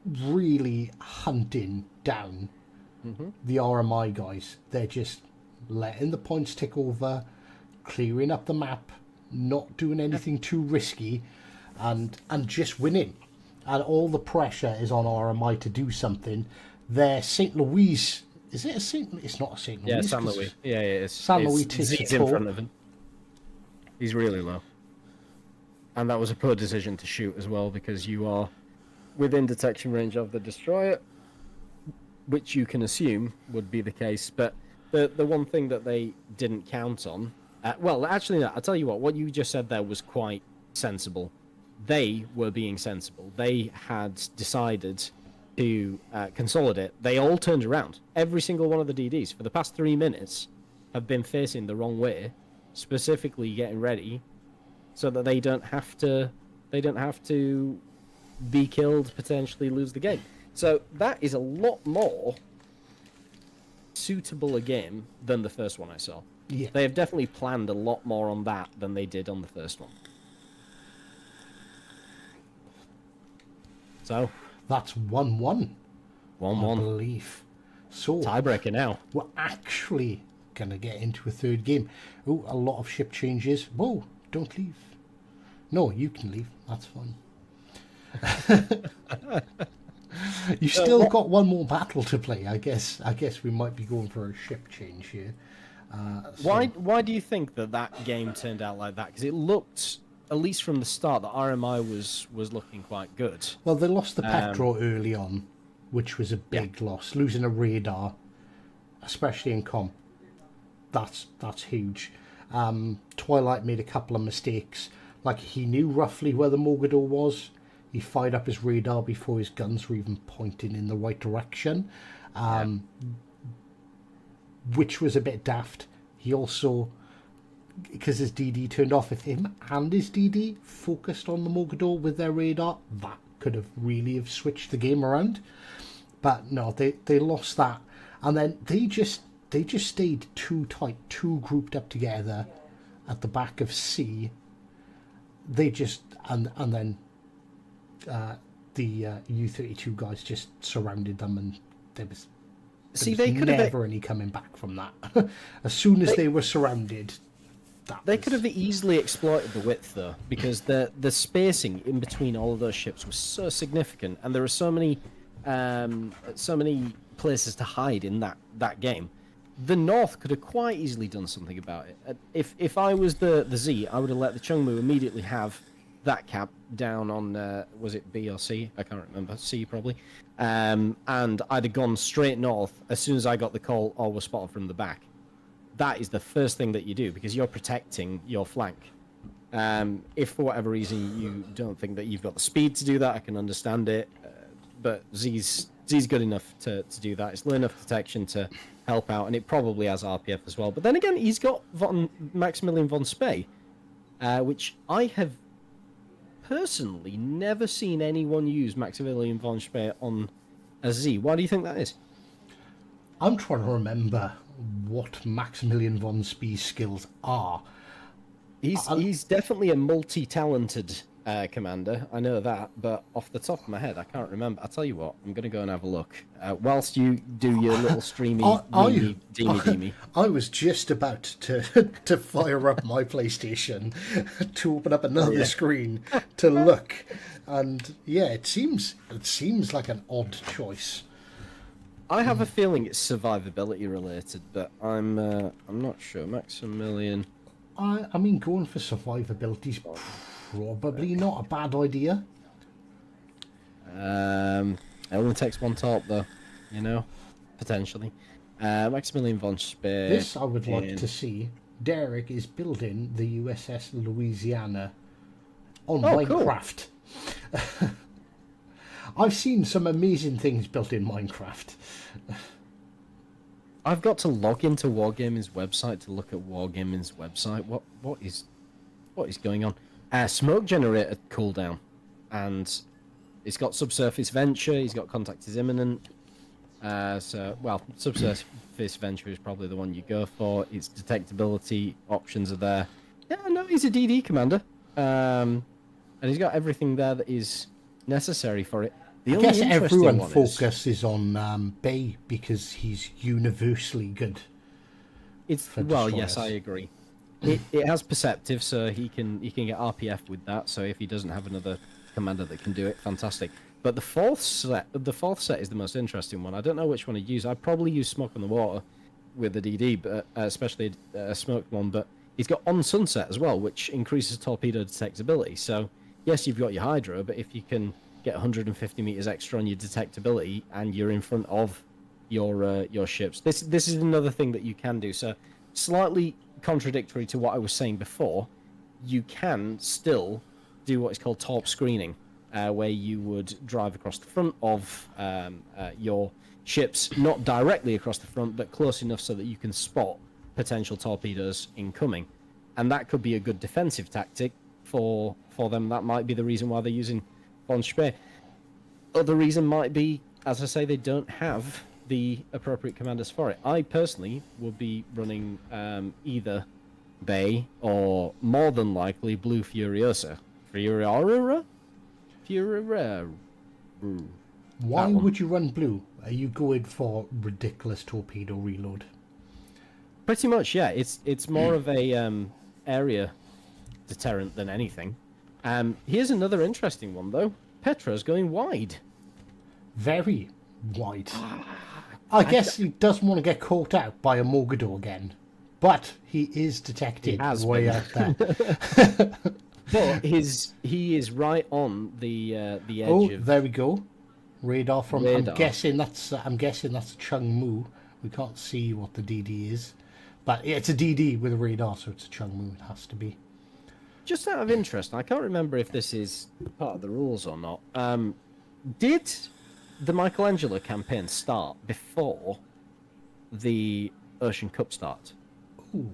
really hunting down the RMI guys. They're just letting the points tick over, clearing up the map, not doing anything too risky, and just winning. And all the pressure is on RMI to do something. Their St. Louis, is it a St. It's not a St. Louis. Yeah, San Luis. Yeah, it's San Luis takes Z's a in front of him. He's really low. And that was a poor decision to shoot as well, because you are within detection range of the destroyer, which you can assume would be the case. But the one thing that they didn't count on, well, actually, no, I'll tell you what you just said there was quite sensible. They were being sensible. They had decided to consolidate. They all turned around. Every single one of the DDs for the past 3 minutes have been facing the wrong way, specifically getting ready so that they don't have to be killed, potentially lose the game. So that is a lot more suitable a game than the first one I saw. Yeah. They have definitely planned a lot more on that than they did on the first one. So that's 1-1. 1-1. I believe. So tiebreaker now. We're actually gonna get into a third game. Oh, a lot of ship changes. Whoa, don't leave. No, you can leave. That's fine. You still got one more battle to play. I guess we might be going for a ship change here. Why do you think that game turned out like that? Because it looked, at least from the start, that RMI was looking quite good. Well, they lost the Petro early on, which was a big loss. Losing a radar, especially in comp, that's huge. Twilight made a couple of mistakes. Like, he knew roughly where the Mogador was. He fired up his radar before his guns were even pointing in the right direction, which was a bit daft. He also, because his DD turned off, if him and his DD focused on the Mogador with their radar, that could have really switched the game around. But no, they lost that, and then they just stayed too tight, too grouped up together at the back of C. They just and then the U32 guys just surrounded them, and there was never any coming back from that. As soon as they were surrounded, they could have easily exploited the width, though, because the spacing in between all of those ships was so significant, and there are so many places to hide in that game. The North could have quite easily done something about it. If I was the Z, I would have let the Chungmu immediately have that cap down on, was it B or C? I can't remember. C, probably. And I'd have gone straight north as soon as I got the call, or was spotted from the back. That is the first thing that you do, because you're protecting your flank. If for whatever reason you don't think that you've got the speed to do that, I can understand it. But Z's good enough to do that. It's low enough detection to help out, and it probably has RPF as well. But then again, he's got Maximilian von Spee, which I have personally never seen anyone use Maximilian von Spee on a Z. Why do you think that is? I'm trying to remember what Maximilian von Spee's skills are. He's definitely a multi-talented commander, I know that, but off the top of my head, I can't remember. I'll tell you what, I'm going to go and have a look. Whilst you do your little streamy, deemy. I was just about to fire up my PlayStation to open up another screen to look, and yeah, it seems like an odd choice. I have a feeling it's survivability related, but I'm not sure. Maximilian. I mean, going for survivability's probably not a bad idea. It only takes one top, though, you know, potentially. Maximilian von Spee. This I would like to see. Derek is building the USS Louisiana on Minecraft. Cool. I've seen some amazing things built in Minecraft. I've got to log into Wargaming's website to look at Wargaming's website. What is going on? Smoke generator cooldown, and it's got subsurface venture. He's got contact is imminent. Subsurface venture is probably the one you go for. Its detectability options are there. Yeah, no, he's a DD commander, and he's got everything there that is necessary for it. I guess everyone focuses on Bay because he's universally good. Yes, I agree. It has perceptive, so he can get RPF with that. So if he doesn't have another commander that can do it, fantastic. But the fourth set is the most interesting one. I don't know which one to use. I'd probably use Smoke on the Water with the DD, but especially a smoked one. But he's got On Sunset as well, which increases torpedo detectability. So yes, you've got your Hydra, but if you can get 150 meters extra on your detectability and you're in front of your ships, this is another thing that you can do. So slightly contradictory to what I was saying before, you can still do what is called torp screening, where you would drive across the front of your ships, not directly across the front, but close enough so that you can spot potential torpedoes incoming. And that could be a good defensive tactic for them. That might be the reason why they're using von Spee. Other reason might be, as I say, they don't have the appropriate commanders for it. I personally would be running either Bay or more than likely Blue Furiosa. Furiosa? Why would you run Blue? Are you going for ridiculous torpedo reload? Pretty much, yeah. It's more of a area deterrent than anything. Here's another interesting one, though. Petra's going wide. Very wide. I guess he doesn't want to get caught out by a Morgador again. But he is detected way out there. But he is right on the edge of... there we go. Radar from... Radar. I'm guessing that's Chung Mu. We can't see what the DD is. But it's a DD with a radar, so it's a Chung Mu. It has to be. Just out of interest, I can't remember if this is part of the rules or not. Did the Michelangelo campaign start before the Ocean Cup start? Ooh.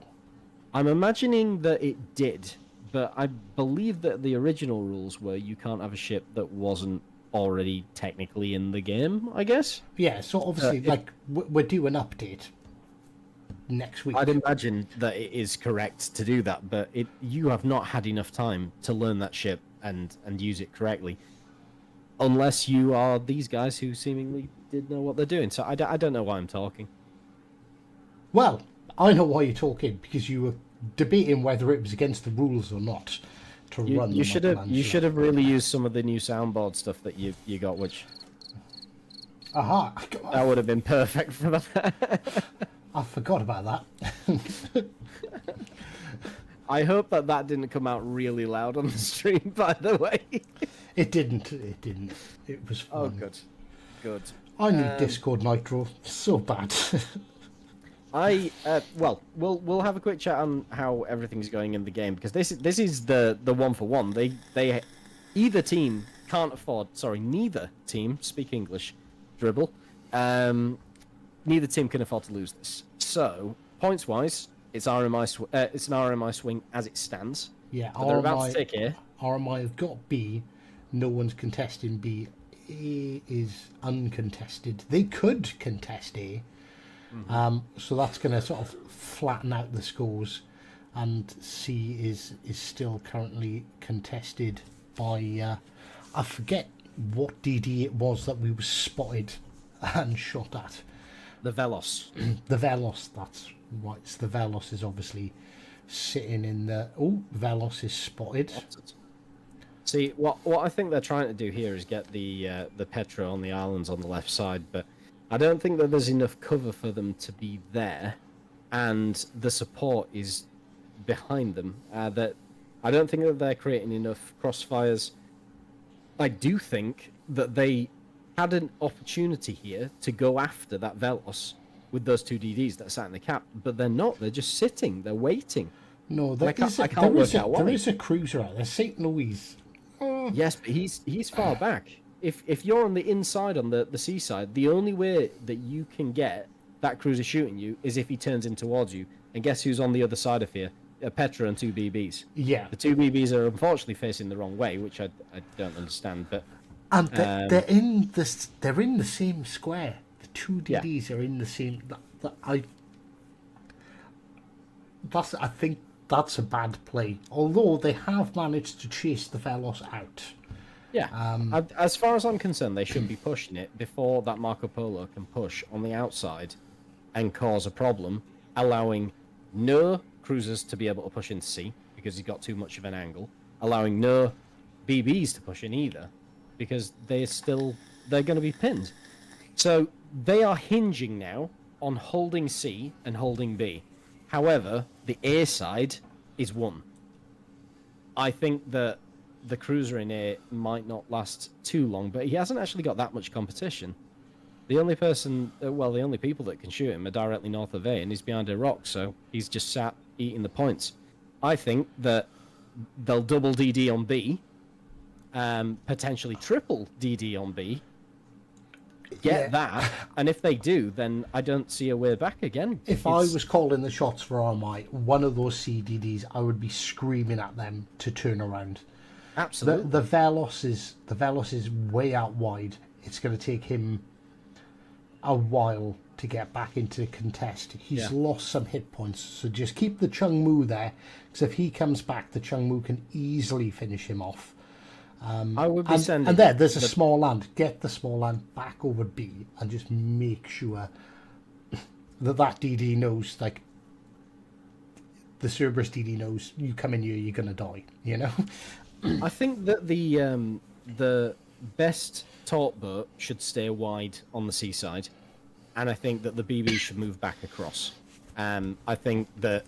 I'm imagining that it did, but I believe that the original rules were you can't have a ship that wasn't already technically in the game, I guess? Yeah, so obviously, we're due an update next week. I'd imagine that it is correct to do that, but you have not had enough time to learn that ship and use it correctly, unless you are these guys who seemingly did know what they're doing. So I don't know why I'm talking. Well, I know why you're talking, because you were debating whether it was against the rules or not to run. You should have really used some of the new soundboard stuff that you got, which that would have been perfect for that. I forgot about that. I hope that didn't come out really loud on the stream, by the way. It didn't. It was fun. Oh, good. I need Discord Nitro so bad. Well, we'll have a quick chat on how everything's going in the game, because this is the 1-for-1. They either team can't afford. Sorry, neither team, speak English, dribble. Neither team can afford to lose this. So points wise, it's RMI. It's an RMI swing as it stands. Yeah, But they're about to take here. RMI have got B. No one's contesting B. A is uncontested. They could contest A. So that's going to sort of flatten out the scores. And C is still currently contested by... I forget what DD it was that we were spotted and shot at. The Velos. The Velos, that's right. The Velos is obviously sitting in the... Oh, Velos is spotted. See, what I think they're trying to do here is get the Petra on the islands on the left side, but I don't think that there's enough cover for them to be there, and the support is behind them. That I don't think that they're creating enough crossfires. I do think that they had an opportunity here to go after that Velos with those two DDs that sat in the cap, but they're not. They're just sitting. They're waiting. No, there is a cruiser out there. St. Louis. Yes, but he's far back. If you're on the inside, on the seaside, the only way that you can get that cruiser shooting you is if he turns in towards you. And guess who's on the other side of here? A Petra and two BBs. Yeah. The two BBs are unfortunately facing the wrong way, which I don't understand. But and they're in the same square. The two DDs are in the same. I think that's a bad play. Although they have managed to chase the Velos out. Yeah. As far as I'm concerned, they should be pushing it before that Marco Polo can push on the outside and cause a problem, allowing no cruisers to be able to push into C because he's got too much of an angle, allowing no BBs to push in either because they're going to be pinned. So they are hinging now on holding C and holding B. However, the A side is won. I think that the cruiser in A might not last too long, but he hasn't actually got that much competition. The only people that can shoot him are directly north of A, and he's behind a rock, so he's just sat eating the points. I think that they'll double DD on B, potentially triple DD on B, get that, and if they do, then I don't see a way back again. If I was calling the shots for RMI, one of those CDDs, I would be screaming at them to turn around. Absolutely. The Velos is way out wide. It's going to take him a while to get back into contest. He's lost some hit points, so just keep the Chung Mu there, because if he comes back, the Chung Mu can easily finish him off. I would be sending... And there's a small land. Get the small land back over B, and just make sure that DD knows, like, the Cerberus DD knows, you come in here, you're going to die, you know? I think that the best taut boat should stay wide on the seaside, and I think that the BB should move back across. I think that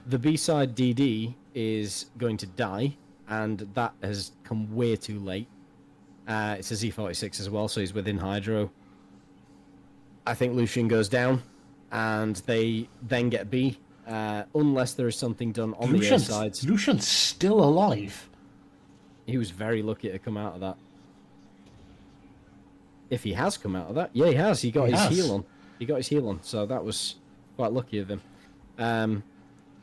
the B-side DD is going to die, and that has come way too late. It's a Z46 as well, so he's within hydro. I think Lucian goes down, and they then get B. Unless there is something done on the A sides. Lucian's still alive. He was very lucky to come out of that. If he has come out of that, yeah, he has. He got his heel on. He got his heel on, so that was quite lucky of him.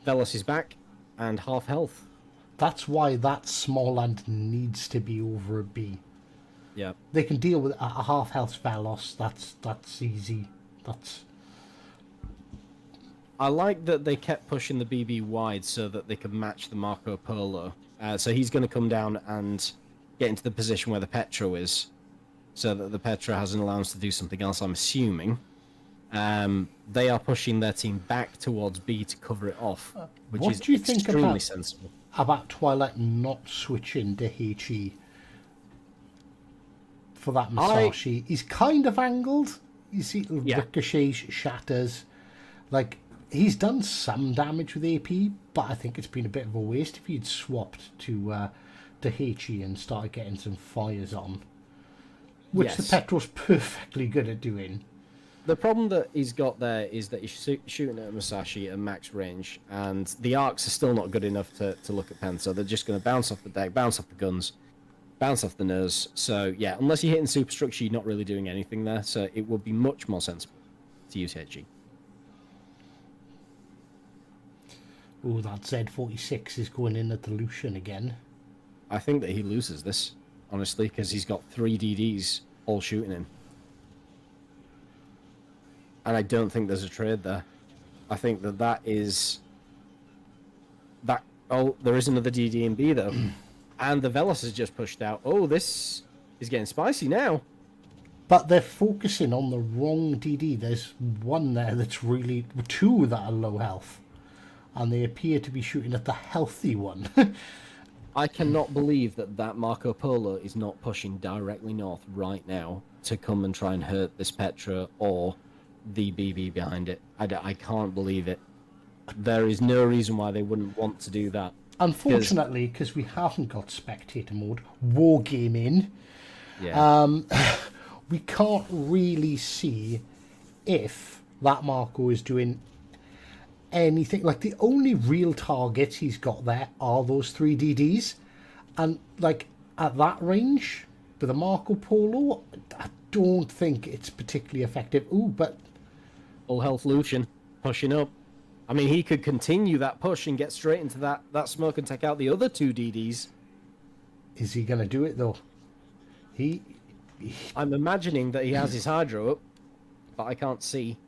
Velos is back and half health. That's why that small land needs to be over a B. Yeah, they can deal with a half health Velos. That's easy. I like that they kept pushing the BB wide so that they could match the Marco Polo. So he's going to come down and get into the position where the Petra is, so that the Petra has an allowance to do something else, I'm assuming. They are pushing their team back towards B to cover it off, which is extremely sensible. About Twilight not switching to HE for that Musashi? He's kind of angled. You see ricochets, shatters. Like, he's done some damage with AP, but I think it's been a bit of a waste if he'd swapped to HE and started getting some fires on. Which the Petrol's perfectly good at doing. the problem that he's got there is that he's shooting at Musashi at max range, and the arcs are still not good enough to look at Pen, so they're just going to bounce off the deck, bounce off the guns, bounce off the nose. So, yeah, unless you're hitting superstructure, you're not really doing anything there, so it would be much more sensible to use HG. Oh, that Z46 is going in at the Lucian again. I think that he loses this, honestly, because he's got 3 DDs all shooting him. And I don't think there's a trade there. I think that is... That... Oh, there is another DD in B, though. And the Velos has just pushed out. Oh, this is getting spicy now. But they're focusing on the wrong DD. There's one there that's really... 2 that are low health. And they appear to be shooting at the healthy one. I cannot believe that Marco Polo is not pushing directly north right now to come and try and hurt this Petra or the BB behind it. I can't believe it. There is no reason why they wouldn't want to do that. Unfortunately, because we haven't got spectator mode, wargaming, we can't really see if that Marco is doing anything. Like, the only real targets he's got there are those 3 DDs, and like at that range with a Marco Polo, I don't think it's particularly effective. Ooh, but Full health Lucian pushing up. I mean, he could continue that push and get straight into that smoke and take out the other 2 DDs. Is he going to do it though? I'm imagining that he has his hydro up, but I can't see.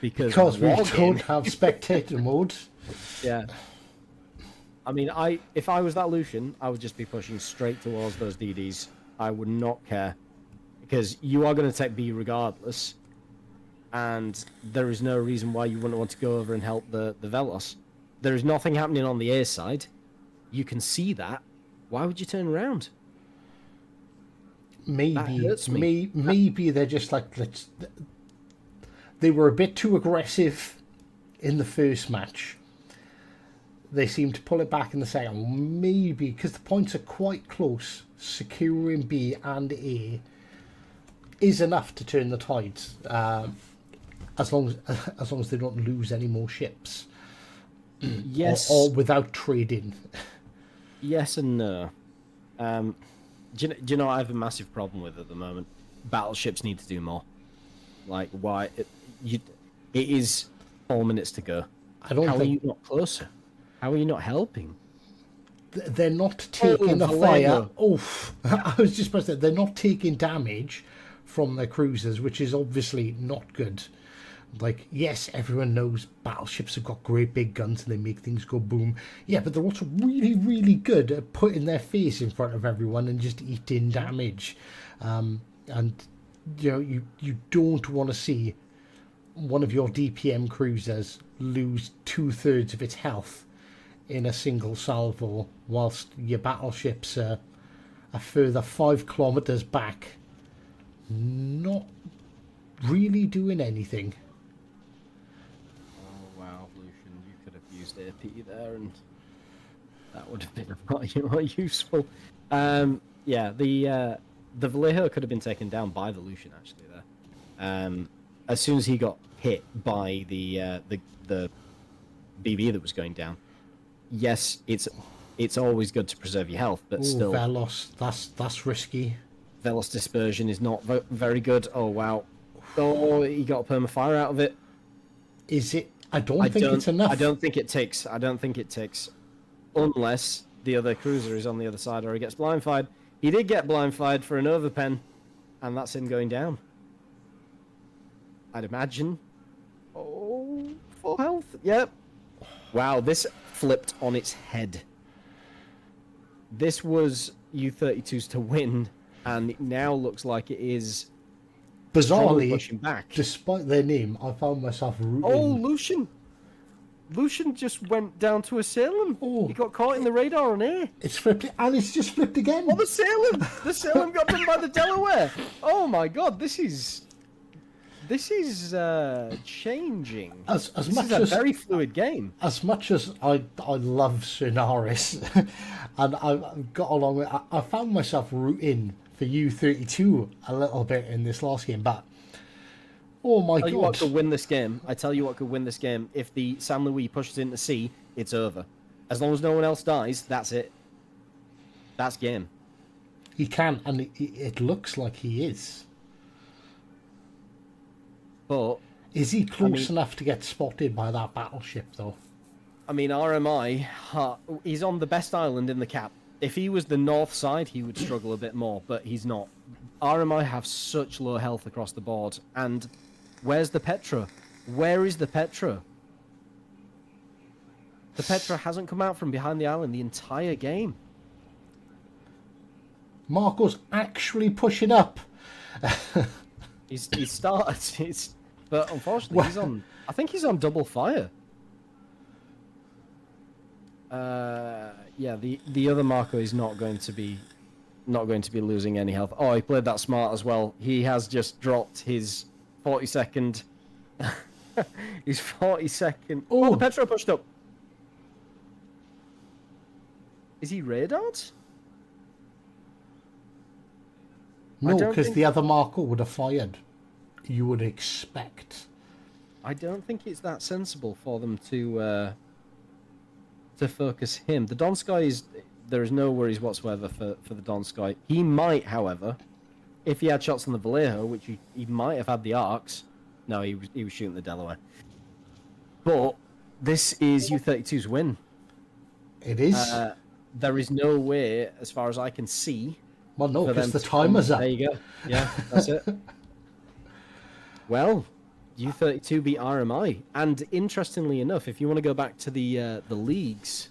Because we don't have spectator mode. Yeah. I mean, if I was that Lucian, I would just be pushing straight towards those DDs. I would not care. Because you are going to take B regardless. And there is no reason why you wouldn't want to go over and help the Velos. There is nothing happening on the A side. You can see that. Why would you turn around? Maybe they're just like, they were a bit too aggressive in the first match. They seem to pull it back in the second. Maybe because the points are quite close, securing B and A is enough to turn the tides. As long as they don't lose any more ships. Yes. Or without trading. Yes and no. Do you know what I have a massive problem with at the moment? Battleships need to do more. Like, why? It is 4 minutes to go. How are you not closer? How are you not helping? They're not taking the fire. Oof. I was just about to say, they're not taking damage from their cruisers, which is obviously not good. Like, yes, everyone knows battleships have got great big guns and they make things go boom. Yeah, but they're also really, really good at putting their face in front of everyone and just eating damage. And, you know, you don't want to see one of your DPM cruisers lose 2/3 of its health in a single salvo, whilst your battleships are a further 5 kilometers back, not really doing anything. Oh wow, Lucian, you could have used AP there, and that would have been a lot more useful. Yeah, the Vallejo could have been taken down by the Lucian actually there. As soon as he got hit by the BB that was going down. Yes, it's always good to preserve your health, but still. Velos, that's risky. Velos dispersion is not very good. Oh wow! Oh, he got a permafire out of it. Is it? I don't think it's enough. I don't think it takes. Unless the other cruiser is on the other side or he gets blind fired. He did get blind fired for an overpen, and that's him going down. I'd imagine. Oh, full health. Yep. Wow, this flipped on its head. This was U32's to win, and it now looks like it is bizarrely pushing back. Despite their name, I found myself rooting. Oh, Lucian! Lucian just went down to assail him. Oh. He got caught in the radar on air. It's flipped, and it's just flipped again. Oh, the Salem got done by the Delaware. Oh my God, this is changing. This is a very fluid game. As much as I love Sonaris, and I got along with, I found myself rooting for U32 a little bit in this last game, but oh my Tell you what god. could win this game. I tell you what could win this game. If the San Luis pushes into C, it's over. As long as no one else dies, that's it. That's game. He can, and it looks like he is. But Is he close enough to get spotted by that battleship, though? I mean, RMI, he's on the best island in the cap. If he was the north side, he would struggle a bit more, but he's not. RMI have such low health across the board. And where's the Petra? Where is the Petra? The Petra hasn't come out from behind the island the entire game. Marco's actually pushing up. He's started, but unfortunately he's on. I think he's on double fire. Yeah, the other Marco is not going to be losing any health. Oh, he played that smart as well. He has just dropped his 40-second. His 40-second. Oh, the Petra pushed up. Is he radared? No, because the other Marco would have fired. You would expect. I don't think it's that sensible for them to focus him. The Donskoi is... There is no worries whatsoever for the Donskoi. He might, however, if he had shots on the Vallejo, which he might have had the arcs. No, he was shooting the Delaware. But this is U32's win. It is. There is no way, as far as I can see... Well, no, because the timer's up. There you go. Yeah, that's it. Well, U32 beat RMI. And interestingly enough, if you want to go back to the leagues,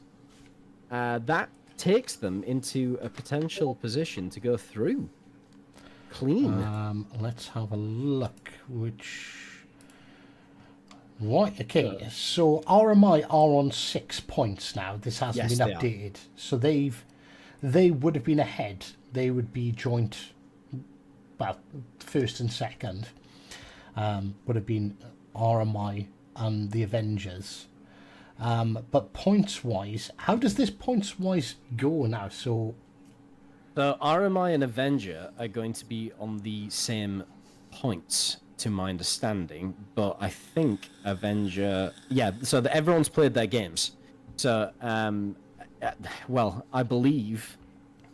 that takes them into a potential position to go through. Clean. Let's have a look. Right, okay. So RMI are on 6 points now. This hasn't been updated. So they would have been ahead. They would be joint, well, first and second. Would have been RMI and the Avengers. But points-wise, how does this points-wise go now? So RMI and Avenger are going to be on the same points, to my understanding. But I think Avenger... Yeah, so everyone's played their games. So, well, I believe...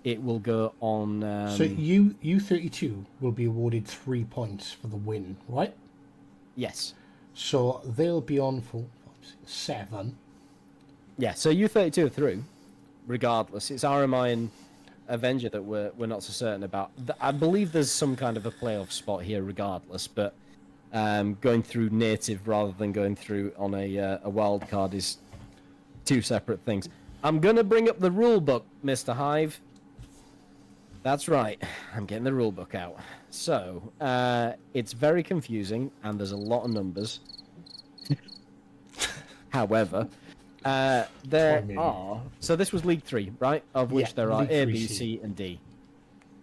It will go on... So U32 will be awarded 3 points for the win, right? Yes. So they'll be on for 7. Yeah, so U32 are through, regardless. It's RMI and Avenger that we're not so certain about. I believe there's some kind of a playoff spot here regardless, but going through native rather than going through on a wild card is two separate things. I'm going to bring up the rule book, Mr. Hive. That's right, I'm getting the rule book out. So, it's very confusing, and there's a lot of numbers. However, there are... So this was League 3, right? Of which there are A, B, C, and D.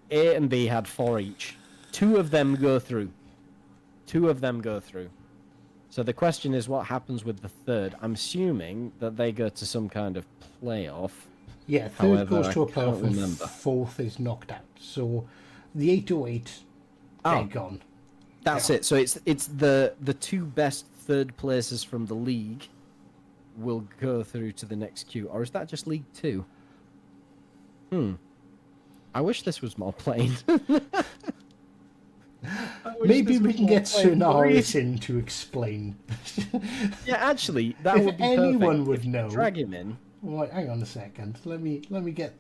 A and B had 4 each. 2 of them go through. 2 of them go through. So the question is, what happens with the third? I'm assuming that they go to some kind of playoff. Yeah, third goes to a playoff and fourth is knocked out. So the 808, they're gone. That's it. So it's the 2 best third places from the league will go through to the next queue. Or is that just League 2? I wish this was more plain. Maybe we can get Sonaris in to explain. Yeah, actually, that would be perfect. Anyone would know. Drag him in. Right, hang on a second. Let me get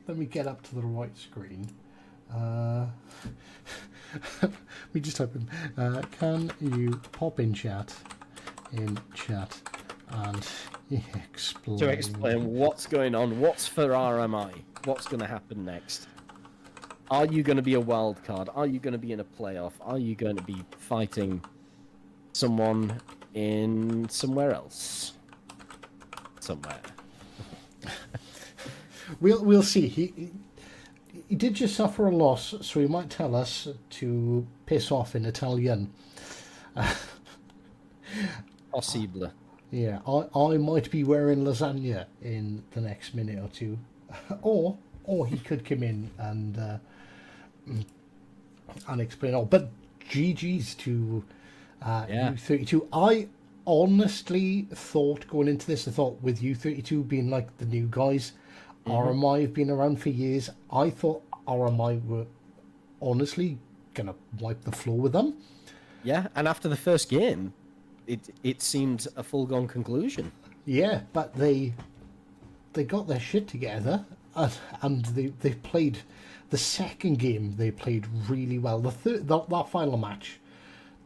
up to the right screen. We just type in. Can you pop in chat and explain to explain what's going on? What's for RMI? What's going to happen next? Are you going to be a wild card? Are you going to be in a playoff? Are you going to be fighting someone in somewhere else? Somewhere. We'll see. He did just suffer a loss, so he might tell us to piss off in Italian. Possible. Yeah, I might be wearing lasagna in the next minute or two, or he could come in and and explain all. But GG's to Yeah. U32. I honestly thought going into this, I thought with U32 being like the new guys, RMI have been around for years. I thought RMI were honestly going to wipe the floor with them. Yeah, and after the first game, it seemed a foregone conclusion. Yeah, but they got their shit together, and they played the second game. They played really well. The third, that final match,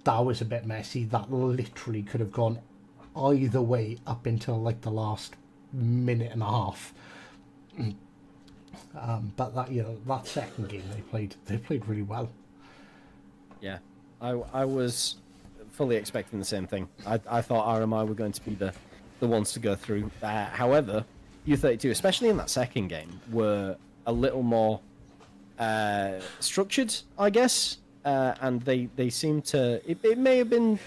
that was a bit messy. That literally could have gone either way up until like the last minute and a half. But that second game they played really well. Yeah, I was fully expecting the same thing. I thought RMI were going to be the ones to go through. However, U32, especially in that second game, were a little more structured, I guess. And they seemed to... It may have been,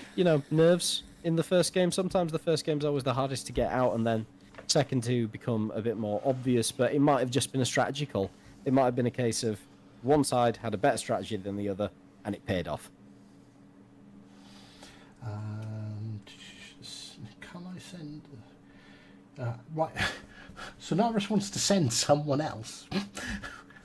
nerves in the first game. Sometimes the first game's always the hardest to get out, and then second to become a bit more obvious. But it might have just been a strategy call. It might have been a case of one side had a better strategy than the other, and it paid off. Can I send... right. So Naris wants to send someone else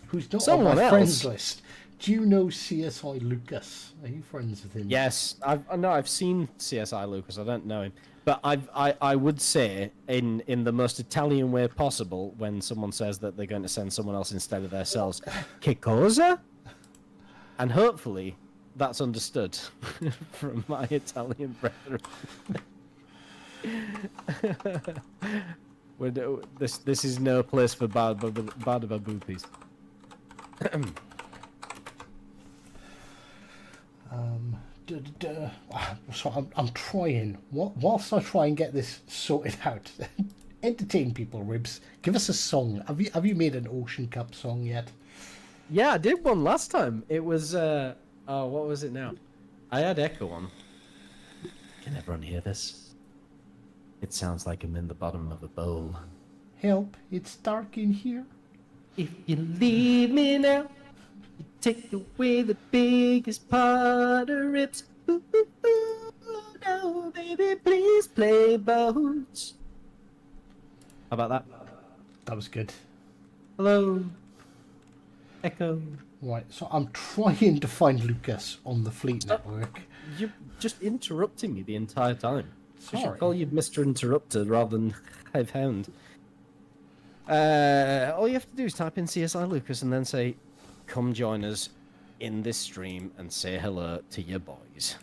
who's not on my friends list. Do you know CSI Lucas? Are you friends with him? Yes, I've seen CSI Lucas. I don't know him, but I would say in the most Italian way possible when someone says that they're going to send someone else instead of themselves, che cosa? And hopefully that's understood from my Italian brethren. This is no place for bad boopies. So I'm trying. Whilst I try and get this sorted out, entertain people, Ribs. Give us a song. Have you made an Ocean Cup song yet? Yeah, I did one last time. It was what was it now? I had Echo on. Can everyone hear this? It sounds like I'm in the bottom of a bowl. Help! It's dark in here. If you leave me now, you take away the biggest part of Rips. Ooh, ooh, ooh, no, baby, please play boats. How about that? That was good. Hello, Echo. Right, so I'm trying to find Lucas on the Fleet Network. You're just interrupting me the entire time. I Sorry. should call you Mr. Interrupter rather than I've Hound. All you have to do is type in CSI Lucas and then say, come join us in this stream and say hello to your boys.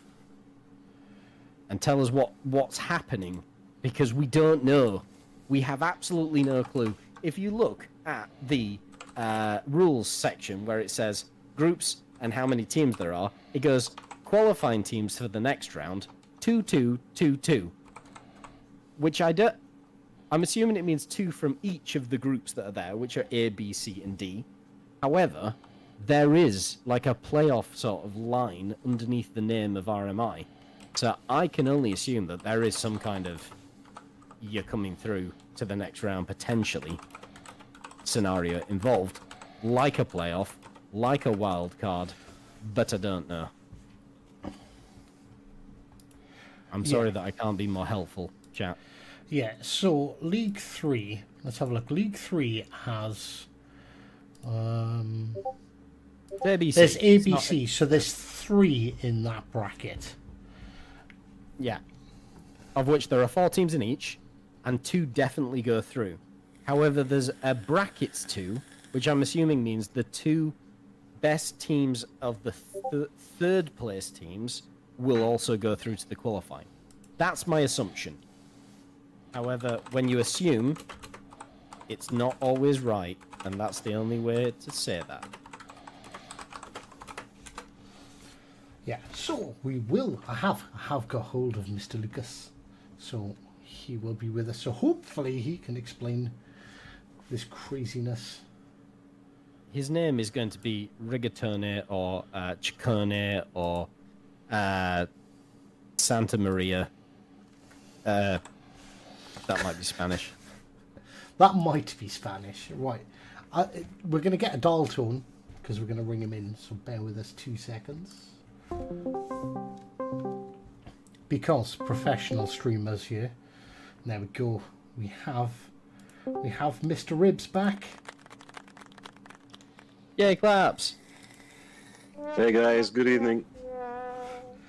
And tell us what's happening, because we don't know. We have absolutely no clue. If you look at the rules section where it says groups and how many teams there are, it goes qualifying teams for the next round, 2-2-2-2. Which I'm assuming it means 2 from each of the groups that are there, which are A, B, C, and D. However, there is like a playoff sort of line underneath the name of RMI. So I can only assume that there is some kind of you're coming through to the next round potentially scenario involved, like a playoff, like a wild card, but I don't know. I'm sorry that I can't be more helpful, chat. Yeah, so League 3, let's have a look. League 3 has... ABC. There's ABC, so there's 3 in that bracket. Yeah. Of which there are 4 teams in each, and 2 definitely go through. However, there's a brackets 2, which I'm assuming means the 2 best teams of the third place teams will also go through to the qualifying. That's my assumption. However, when you assume, it's not always right, and that's the only way to say that. Yeah, so we will. I have got hold of Mr. Lucas, so he will be with us. So hopefully he can explain this craziness. His name is going to be Rigatone or Ciccone or Santa Maria. That might be Spanish. That might be Spanish, right? We're going to get a dial tone because we're going to ring him in, so bear with us 2 seconds. Because professional streamers here. There we go. We have Mr. Ribs back. Yay, claps! Hey guys, good evening.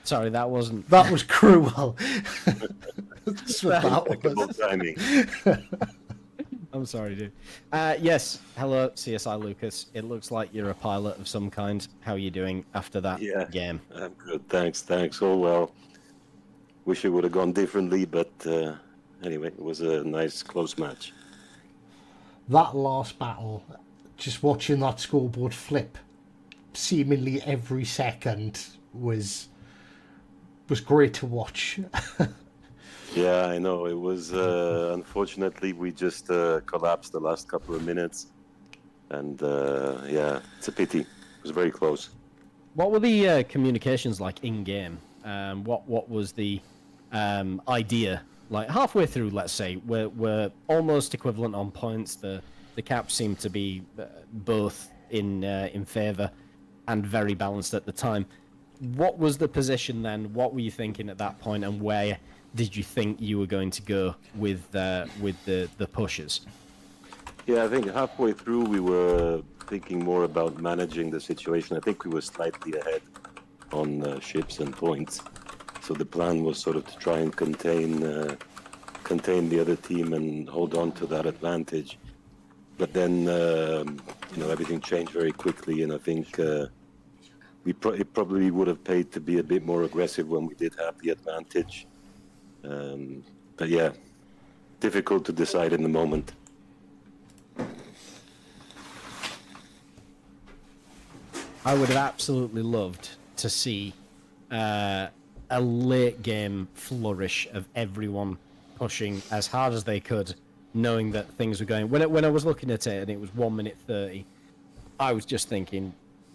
Sorry, that wasn't... That was cruel. That's what that was. Good timing. I'm sorry, dude. Yes, hello, CSI Lucas. It looks like you're a pilot of some kind. How are you doing after that game? I'm good, thanks. Oh well. Wish it would have gone differently, but anyway, it was a nice close match. That last battle, just watching that scoreboard flip seemingly every second was great to watch. Yeah, I know. It was unfortunately we just collapsed the last couple of minutes, and yeah, it's a pity. It was very close. What were the communications like in game? What was the idea like halfway through? Let's say we're almost equivalent on points. The caps seem to be both in favour and very balanced at the time. What was the position then? What were you thinking at that point, and where did you think you were going to go with the pushes? Yeah, I think halfway through we were thinking more about managing the situation. I think we were slightly ahead on ships and points, so the plan was sort of to try and contain the other team and hold on to that advantage. But then everything changed very quickly, and I think it probably would have paid to be a bit more aggressive when we did have the advantage. But yeah, difficult to decide in the moment. I would have absolutely loved to see a late game flourish of everyone pushing as hard as they could, knowing that things were going. When I was looking at it and it was 1 minute 30, I was just thinking,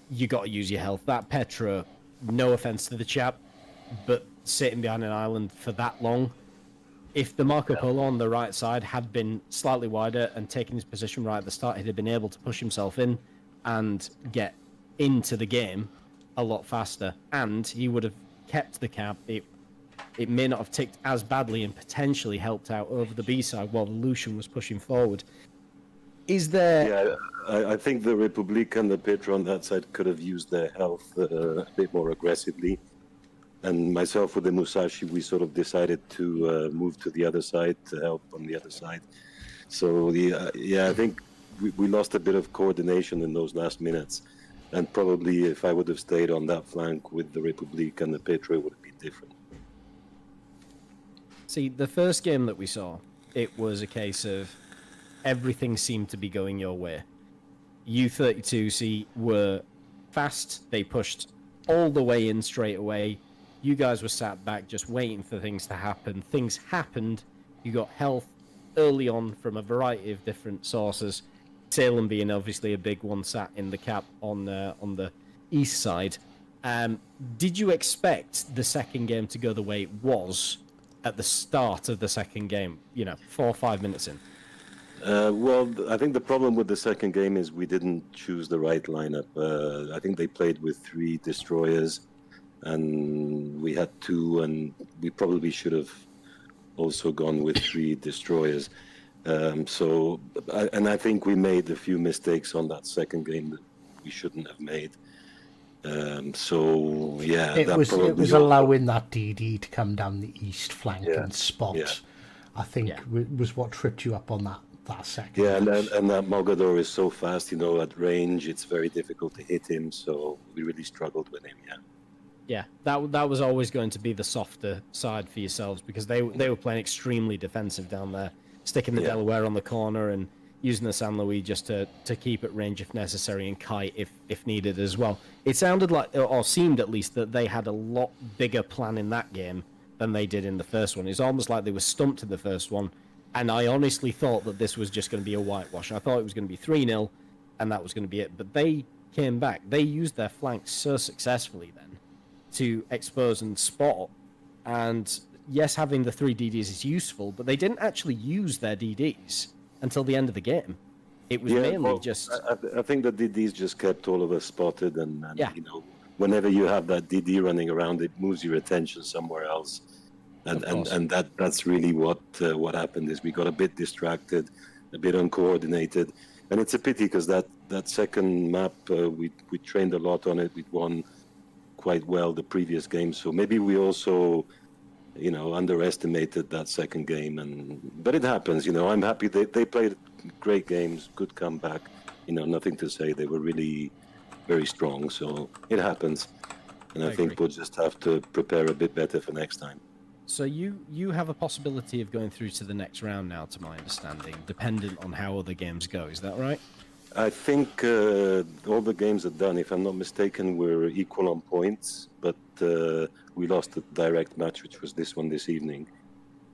you got to use your health. That Petra, no offense to the chap, but sitting behind an island for that long, if the Marco Polo on the right side had been slightly wider and taken his position right at the start, he'd have been able to push himself in and get into the game a lot faster, and he would have kept the cap. It may not have ticked as badly and potentially helped out over the B side while the Lucian was pushing forward. Is there... Yeah, I think the Republic and the Petra on that side could have used their health a bit more aggressively. And myself with the Musashi, we sort of decided to move to the other side to help on the other side. So, I think we lost a bit of coordination in those last minutes. And probably if I would have stayed on that flank with the Republic and the Petra, it would have been different. See, the first game that we saw, it was a case of everything seemed to be going your way. U32 were fast. They pushed all the way in straight away. You guys were sat back just waiting for things to happen. Things happened. You got health early on from a variety of different sources. Salem being obviously a big one sat in the cap on the east side. Did you expect the second game to go the way it was at the start of the second game, 4 or 5 minutes in? Well, I think the problem with the second game is we didn't choose the right lineup. I think they played with 3 destroyers, and we had 2, and we probably should have also gone with 3 destroyers. I think we made a few mistakes on that second game that we shouldn't have made. It was allowing that DD to come down the east flank and spot. Yeah. I think was what tripped you up on that second. Yeah, and that Mogador is so fast, at range. It's very difficult to hit him. So we really struggled with him. Yeah. Yeah, that was always going to be the softer side for yourselves, because they were playing extremely defensive down there, sticking the Delaware on the corner and using the San Luis just to keep at range if necessary, and kite if needed as well. It sounded like, or seemed at least, that they had a lot bigger plan in that game than they did in the first one. It's almost like they were stumped in the first one, and I honestly thought that this was just going to be a whitewash. I thought it was going to be 3-0, and that was going to be it. But they came back. They used their flanks so successfully then to expose and spot, and yes, having the 3 DDs is useful, but they didn't actually use their DDs until the end of the game. It was mainly just... I think the DDs just kept all of us spotted, and Yeah. you know, whenever you have that DD running around, it moves your attention somewhere else, and that's really what happened is we got a bit distracted, a bit uncoordinated, and it's a pity because that second map we trained a lot on it. We'd won quite well the previous game, so maybe we also, you know, underestimated that second game, but it happens. You know, I'm happy they played great games, good comeback. You know, nothing to say. They were really very strong, so it happens. And I think agree. we'll just have to prepare a bit better for next time. So you have a possibility of going through to the next round now, to my understanding, dependent on how other games go. Is that right? I think all the games are done. If I'm not mistaken, we're equal on points, but we lost the direct match, which was this one this evening.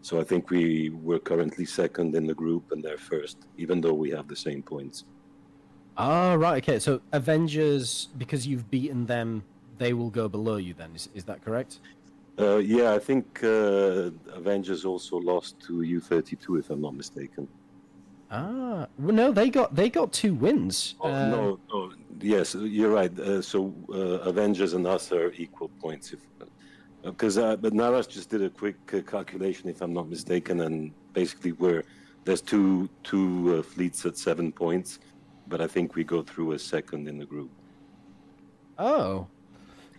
So I think we're currently second in the group and they're first, even though we have the same points. Ah, right. Okay. So Avengers, because you've beaten them, they will go below you then. Is that correct? Yeah, I think Avengers also lost to U32, if I'm not mistaken. Ah, well, no, they got 2 wins. No, yes, you're right. So Avengers and us are equal points, because but Naras just did a quick calculation, if I'm not mistaken, and basically there's two fleets at 7 points, but I think we go through as second in the group. Oh,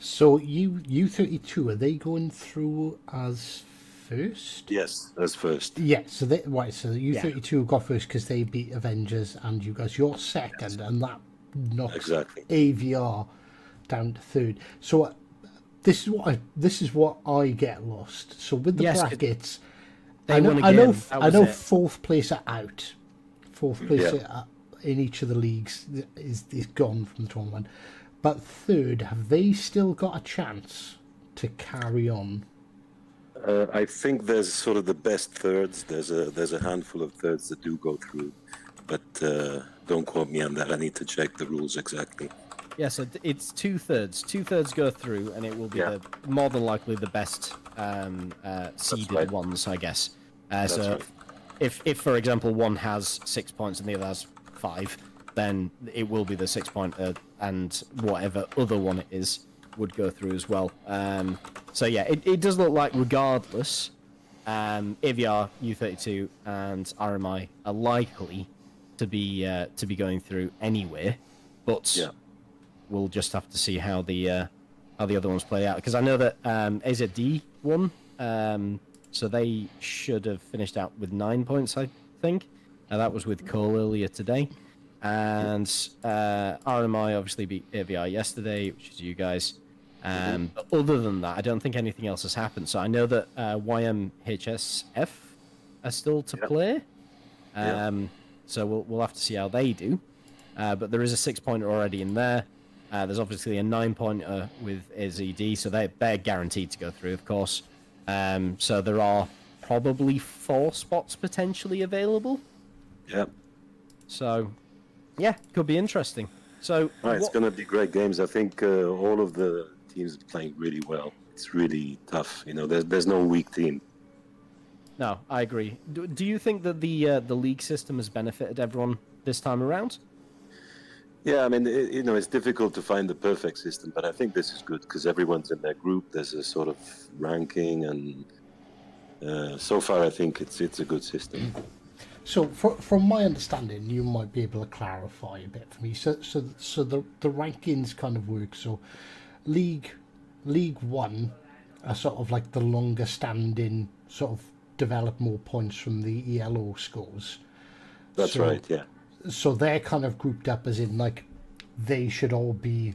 So U32, are they going through as first? Yes, as first. Yeah, so so U32 got first because they beat Avengers, and you guys, you're second, and that knocks Exactly. AVR down to third. So this is what I get lost. So with the Yes, brackets, they I know won I know again. That I was know it. fourth place are out. Fourth place Yeah. in each of the leagues is gone from the tournament. But third, have they still got a chance to carry on? I think there's sort of the best thirds. There's a handful of thirds that do go through, but don't quote me on that. I need to check the rules exactly. yeah. So it's 2/3. 2/3 go through, and it will be Yeah. more than likely the best seeded right. ones, I guess. That's So right. if for example one has 6 points and the other has 5, then it will be the 6-pointer, and whatever other one it is would go through as well. So yeah, it does look like regardless, AVR, U32, and RMI are likely to be going through anyway, but Yeah. we'll just have to see how the other ones play out, because I know that AZD won, so they should have finished out with 9 points, I think. That was with Cole earlier today. And RMI obviously beat AVR yesterday, which is you guys. But other than that, I don't think anything else has happened. So I know that YMHSF are still to play. So we'll have to see how they do. But there is a 6-pointer already in there. There's obviously a 9-pointer with AZD, so they're guaranteed to go through, of course. So there are probably 4 spots potentially available. Yeah. So, yeah, could be interesting. So, It's going to be great games. I think all of the teams are playing really well. It's really tough. You know, there's no weak team. no, I agree. Do you think that the league system has benefited everyone this time around? Yeah, I mean, you know, it's difficult to find the perfect system, but I think this is good because everyone's in their group. There's a sort of ranking, and so far I think it's a good system. So, from my understanding, you might be able to clarify a bit for me. So the rankings kind of work. So, League 1 are sort of like the longer standing, sort of develop more points from the ELO scores. That's right. Yeah. So they're kind of grouped up as in like they should all be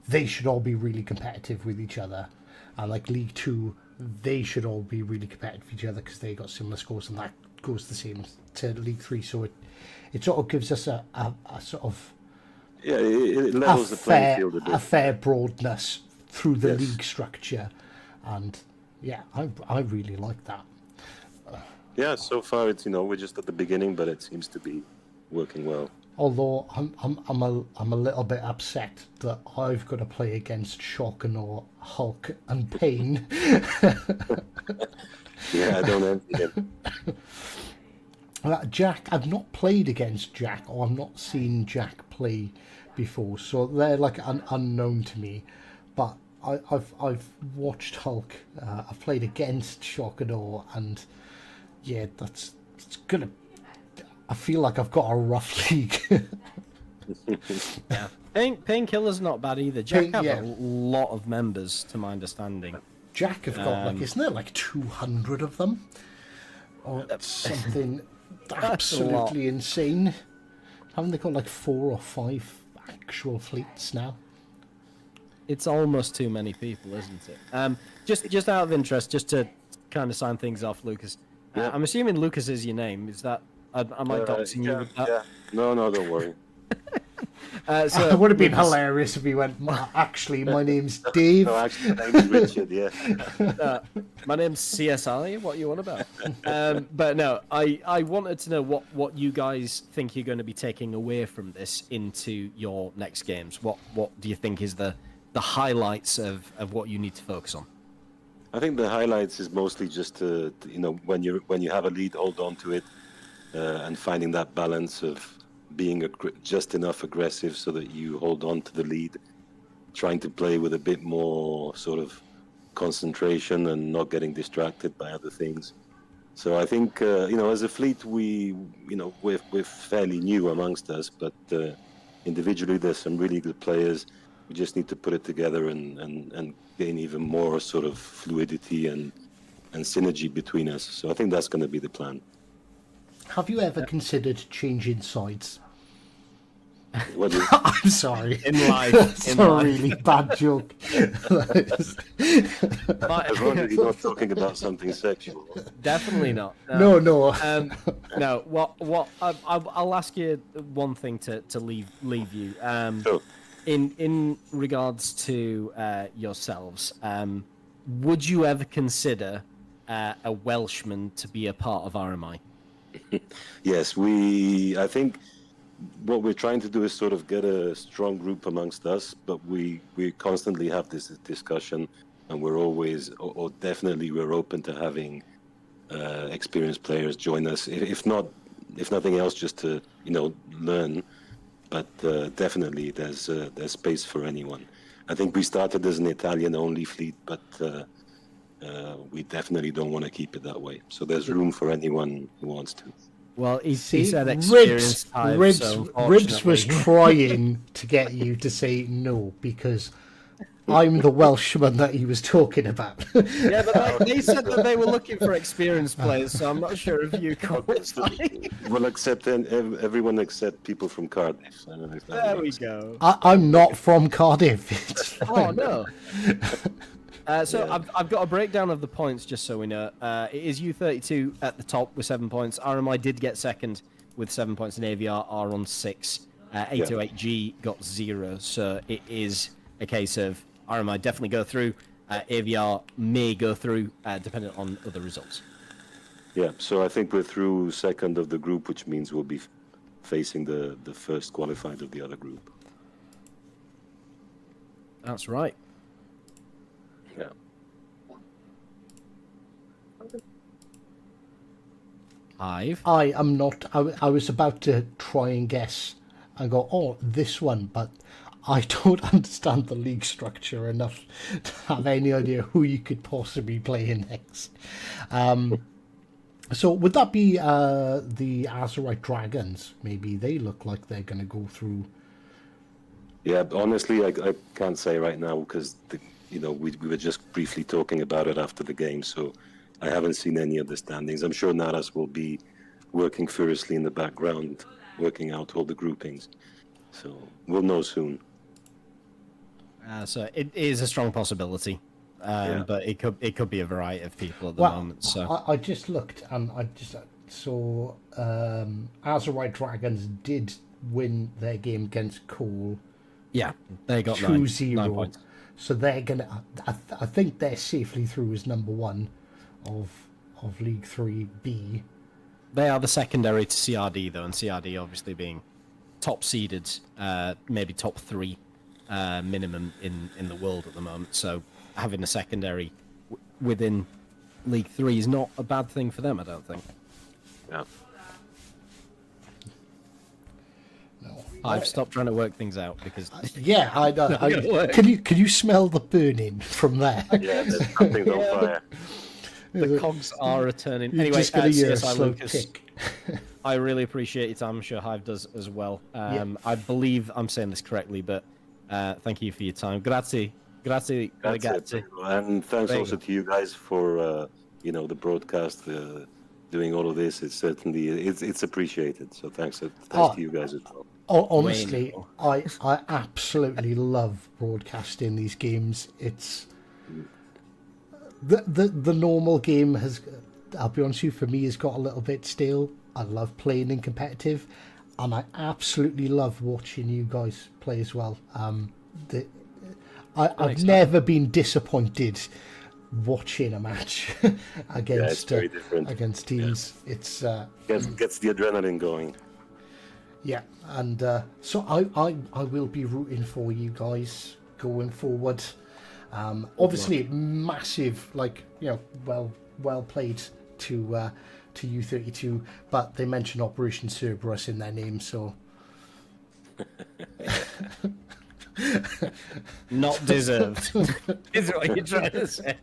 really competitive with each other, and like League 2, they should all be really competitive with each other because they got similar scores, and that goes the same to League 3. So it sort of gives us a sort of It levels the playing field a bit. a fair broadness through the Yes. league structure, and yeah, I really like that. Yeah, so far it's, you know, we're just at the beginning, but it seems to be working well. Although I'm a little bit upset that I've got to play against Shock-and-Awe, Hulk, and Pain. Yeah, I don't envy him. Jack, I've not played against Jack, or I've not seen Jack play before, so they're like an unknown to me. But I've watched Hulk. I've played against Shockador, and yeah, it's gonna. I feel like I've got a rough league. Yeah, Painkiller's not bad either. Jack have yeah. a lot of members, to my understanding. Jack have got like, isn't there like 200 of them, or something absolutely insane? Haven't they got like 4 or 5 actual fleets now? It's almost too many people, isn't it? Just out of interest, just to kind of sign things off, Lucas. I'm assuming Lucas is your name. Is that? Am I doxing you with that? Yeah. No, don't worry. So it would have been hilarious if he went, actually, my name's Dave. No, actually, my name's Richard, yeah. My name's CSI. What you on about? But no, I wanted to know what you guys think you're going to be taking away from this into your next games. What do you think is the highlights of what you need to focus on? I think the highlights is mostly just to when you have a lead, hold on to it, and finding that balance of being just enough aggressive so that you hold on to the lead, trying to play with a bit more sort of concentration and not getting distracted by other things. So I think as a fleet we're fairly new amongst us, but individually there's some really good players. We just need to put it together and gain even more sort of fluidity and synergy between us. So I think that's going to be the plan. Have you ever considered changing sides? What do you... I'm sorry. In life. That's a really bad joke. As long as you're not talking about something sexual. Definitely not. No. No. What? I'll ask you one thing to leave you. Sure. In regards to yourselves, would you ever consider a Welshman to be a part of RMI? Yes, I think what we're trying to do is sort of get a strong group amongst us, but we constantly have this discussion, and we're always, or definitely we're open to having experienced players join us, if nothing else, just to learn. But definitely there's space for anyone. I think we started as an Italian-only fleet, but we definitely don't want to keep it that way. So there's room for anyone who wants to. Well, he said experience time, Ribs was trying to get you to say no because I'm the Welshman that he was talking about. Yeah, but they said that they were looking for experienced players, so I'm not sure if you qualify. We'll accept everyone except people from Cardiff. I don't know if that There works. we go. I'm not from Cardiff. It's Oh, no. I've got a breakdown of the points just so we know. It is U32 at the top with 7 points. RMI did get second with 7 points, and AVR are on 6. 808G got 0. So it is a case of RMI definitely go through. AVR may go through, depending on other results. Yeah, so I think we're through second of the group, which means we'll be facing the first qualified of the other group. That's right. Yeah. Hive. I am not. I was about to try and guess and go, oh, this one, but I don't understand the league structure enough to have any idea who you could possibly play in next. So would that be the Azurite Dragons? Maybe they look like they're going to go through. Yeah, honestly, I can't say right now because we were just briefly talking about it after the game, so I haven't seen any of the standings. I'm sure Naras will be working furiously in the background, working out all the groupings. So we'll know soon. So it is a strong possibility, but it could be a variety of people at the moment. So I just looked and I just saw Azurite Dragons did win their game against Cole. yeah, they got 2-0. 9 points. So they're gonna. I think they're safely through as number 1 of League 3B. They are the secondary to CRD though, and CRD obviously being top seeded, maybe top 3 minimum in the world at the moment. So having a secondary within League 3 is not a bad thing for them, I don't think. Yeah. I've stopped trying to work things out because Yeah, I know. Not gonna work. Can you smell the burning from there? Yeah, there's something on fire. the cogs are returning. You're Anyway, just gonna hear a CSI slow Lucas, tick. I really appreciate your time. I'm sure Hive does as well. Yeah. I believe I'm saying this correctly, but thank you for your time. Grazie. Grazie. That's Ragazzi. it. And thanks There you also go. to you guys for the broadcast, doing all of this. It's certainly it's appreciated. So thanks to you guys as well. Honestly, Wayne. I absolutely love broadcasting these games. It's the normal game has, I'll be honest with you, for me has got a little bit stale. I love playing in competitive, and I absolutely love watching you guys play as well. I've never been disappointed watching a match against very different. against teams. It's Gets the adrenaline going. yeah, and so I will be rooting for you guys going forward. Obviously, massive, well played to U32, but they mentioned Operation Cerberus in their name, so Not deserved. Is what you're trying to say.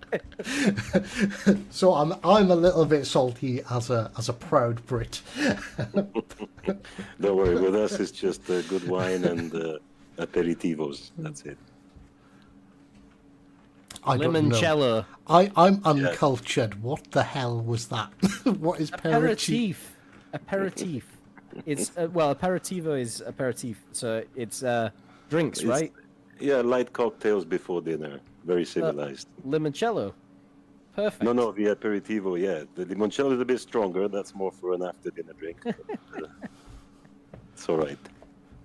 so I'm a little bit salty as a proud Brit. Don't worry, with us it's just good wine and aperitivos. That's it. I don't know. Limoncello. I'm uncultured. What the hell was that? What is aperitif? Aperitif. It's aperitivo is aperitif, so it's drinks, right? Yeah, light cocktails before dinner. Very civilized. Limoncello. Perfect. No, the aperitivo, yeah. The limoncello is a bit stronger. That's more for an after-dinner drink. But, it's all right.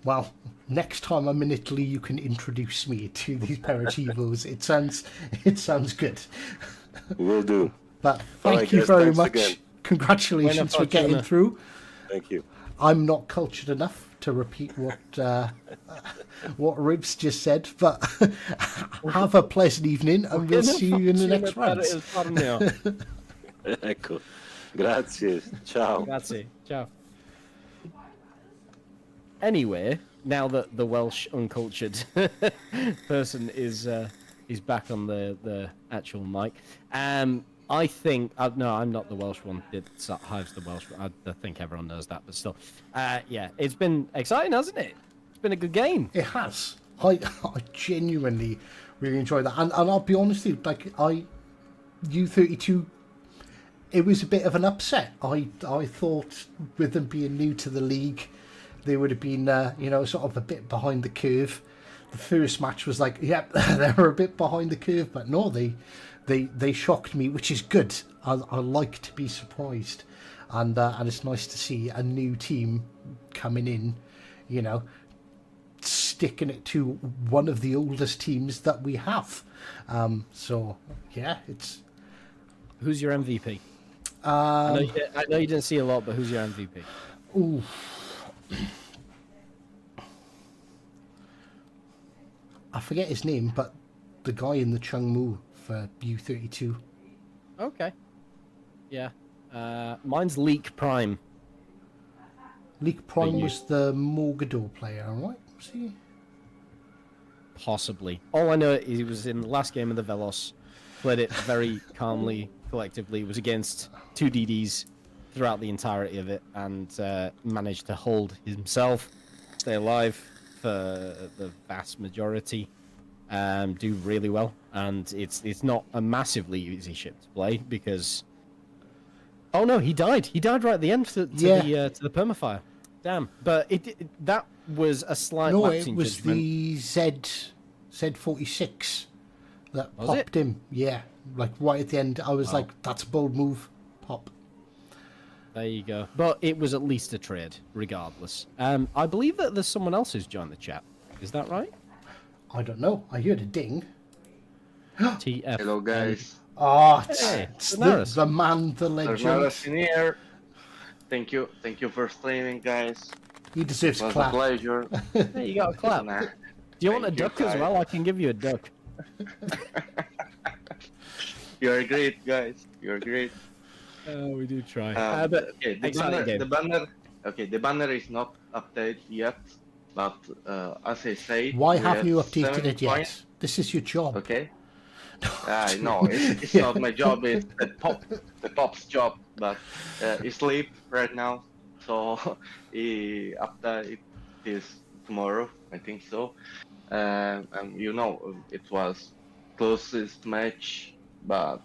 Well, next time I'm in Italy, you can introduce me to these aperitivos. It sounds good. Will do. But All thank right, you guys, very thanks much. again. Congratulations for getting fortuna. through. Thank you. I'm not cultured enough to repeat what Ribs just said, but have a pleasant evening, and we'll see you in the next round. Ecco. Grazie. Ciao. Grazie. Ciao. Anyway, now that the Welsh uncultured person is back on the actual mic, I think no, I'm not the Welsh one. Hive's the Welsh one. I think everyone knows that, but still, yeah, it's been exciting, hasn't it? It's been a good game. It has. I genuinely really enjoyed that, and I'll be honest with you, U32. It was a bit of an upset. I thought with them being new to the league, they would have been sort of a bit behind the curve. The first match was like, yep, they were a bit behind the curve, but no, they shocked me, which is good. I like to be surprised, and it's nice to see a new team coming in, sticking it to one of the oldest teams that we have. So yeah, it's. Who's your MVP? I know you didn't see a lot, but who's your MVP? Ooh. I forget his name, but the guy in the Chungmu for U32. Okay. Yeah. Mine's Leak Prime. Leak Prime was the Morgador player, right? Was he? Possibly. All I know is he was in the last game of the Velos, played it very calmly, collectively, was against two DDs throughout the entirety of it, and managed to hold himself, stay alive for the vast majority, do really well. And it's not a massively easy ship to play because... Oh no, he died. He died right at the end to the permafire. Damn. But that was a slight lapse in was judgment. the Z46 that Was popped him. Yeah, like right at the end. I was like, that's a bold move. Pop. There you go. But it was at least a trade, regardless. I believe that there's someone else who's joined the chat. Is that right? I don't know. I heard a ding. TF. Hello, guys. Oh, Hey, it's Daenerys. the man, the There's legend. Naras in here. Thank you for streaming, guys. He deserves It a was a clap. pleasure. Hey, you got a clap. Nah. Do you want a Thank you, duck as guys. well? I can give you a duck. You're great, guys. You're great. We do try. Okay, Exciting game. the banner is not updated yet. but as I say, Why we haven't have you updated 7 it yet? points. This is your job. Okay. No, it's not my job. It's the pop's job. But he sleep right now, so after it is tomorrow, I think so. And you know, it was closest match, but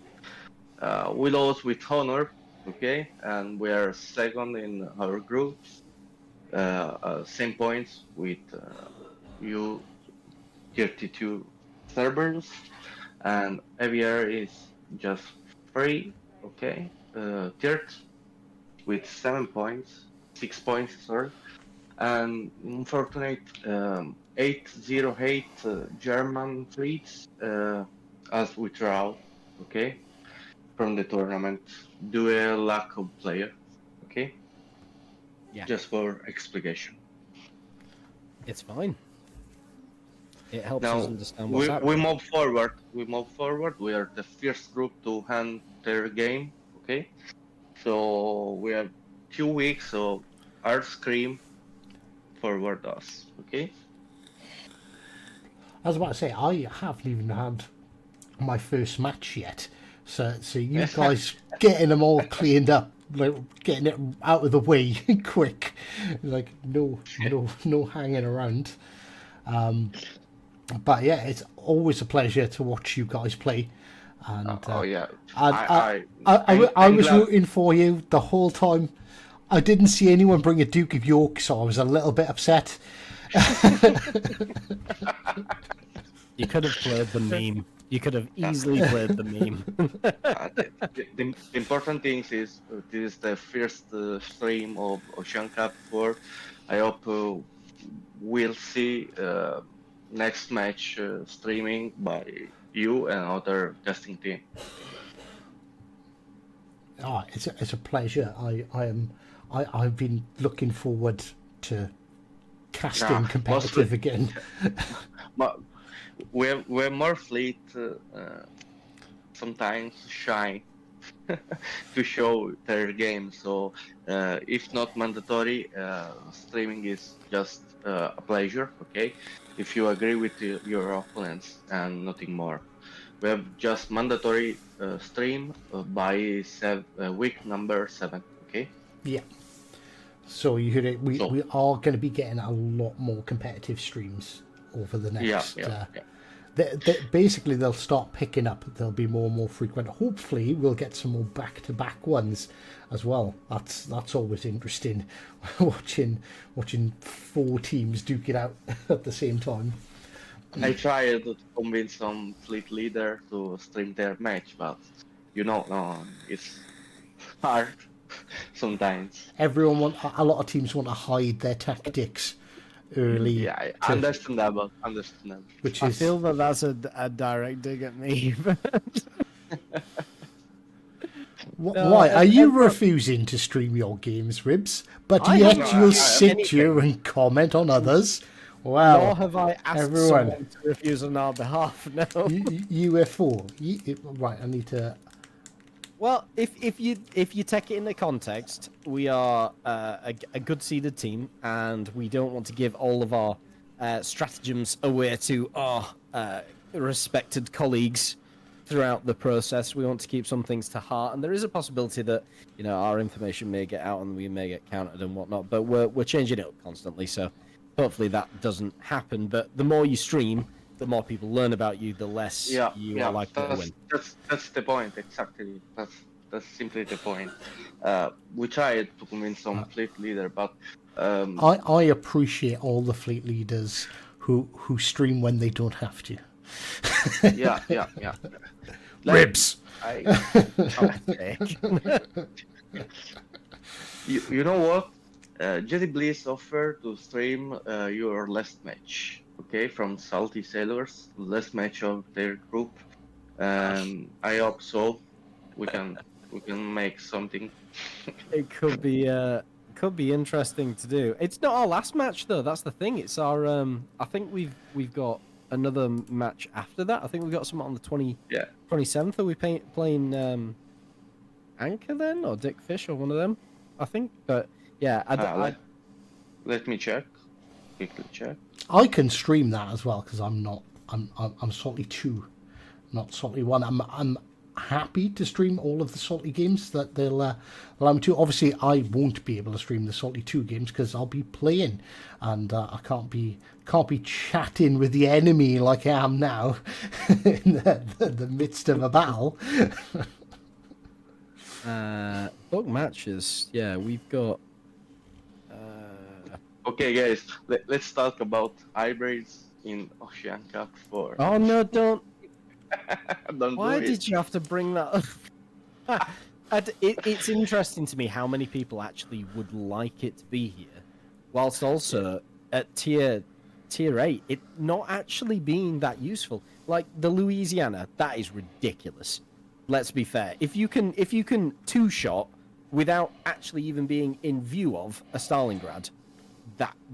we lost with honor. Okay, and we are second in our groups. Same points with U32 servers, and AVR is just 3, okay, third with 7 points, 6 points, sorry, and unfortunate 808 German fleets as withdraw, okay, from the tournament due a lack of player, okay, just for explication. It's fine. It helps Now us understand what's we happening. move forward. We move forward. We are the first group to hand their game. Okay, so we have 2 weeks of our scream forward us. Okay. I was about to say, I haven't even had my first match yet. So you guys getting them all cleaned up, like getting it out of the way quick, like no hanging around. But yeah, it's always a pleasure to watch you guys play. And Oh yeah. I I'm was glad. rooting for you the whole time. I didn't see anyone bring a Duke of York, so I was a little bit upset. You could have played the meme. You could have easily played the meme. The important thing is this is the first stream of Ocean Cup 4. I hope we'll see next match streaming by you and other testing team. It's a pleasure. I've been looking forward to casting competitive mostly, again. But we're more fleet sometimes shy to show their game. So if not mandatory, streaming is just a pleasure. Okay, if you agree with your opponents and nothing more. We have just mandatory stream by week number 7. Okay. Yeah. So you heard it. We So- we are going to be getting a lot more competitive streams over the next. Yeah. Basically, they'll start picking up. They'll be more and more frequent. Hopefully, we'll get some more back-to-back ones as well. That's always interesting, watching 4 teams duke it out at the same time. I tried to convince some fleet leader to stream their match, but no, it's hard sometimes. A lot of teams want to hide their tactics early. Yeah, understandable. Which I is feel that that's a direct dig at me. why are you refusing to stream your games, Ribs? But I yet haven't you'll tried sit anything. here and comment on others. Nor Wow, have I asked everyone. someone to refuse on our behalf. No. UFO. Right, I need to. Well, if you take it in the context, we are a good seeded team, and we don't want to give all of our stratagems away to our respected colleagues throughout the process. We want to keep some things to heart, and there is a possibility that our information may get out and we may get counted and whatnot. But we're changing it up constantly, so hopefully that doesn't happen. But the more you stream, the more people learn about you, the less you are likely to win. That's the point exactly. That's simply the point. We tried to convince some fleet leader, but I appreciate all the fleet leaders who stream when they don't have to. yeah. Ribs. You know what? Jedi Bliss offered to stream your last match, okay, from Salty Sailors, last match of their group. I hope so. We can make something. It could be interesting to do. It's not our last match though. That's the thing. It's our I think we've got another match after that. I think we've got something on the 27th. Are we playing Anchor then, or Dick Fish, or one of them? I think, but yeah. Let me check. quickly check. I can stream that as well because I'm not. I'm Salty 2, not Salty 1. I'm happy to stream all of the Salty games that they'll allow me to. Obviously, I won't be able to stream the Salty 2 games because I'll be playing, and I can't be chatting with the enemy like I am now in the midst of a battle. Dog matches. Yeah, we've got. Okay, guys, let's talk about hybrids in Ocean Cup 4. Oh no! Don't. Don't Why do it. did you have to bring that up? It's interesting to me how many people actually would like it to be here, whilst also at tier 8, it not actually being that useful. Like the Louisiana, that is ridiculous. Let's be fair. If you can two-shot without actually even being in view of a Stalingrad,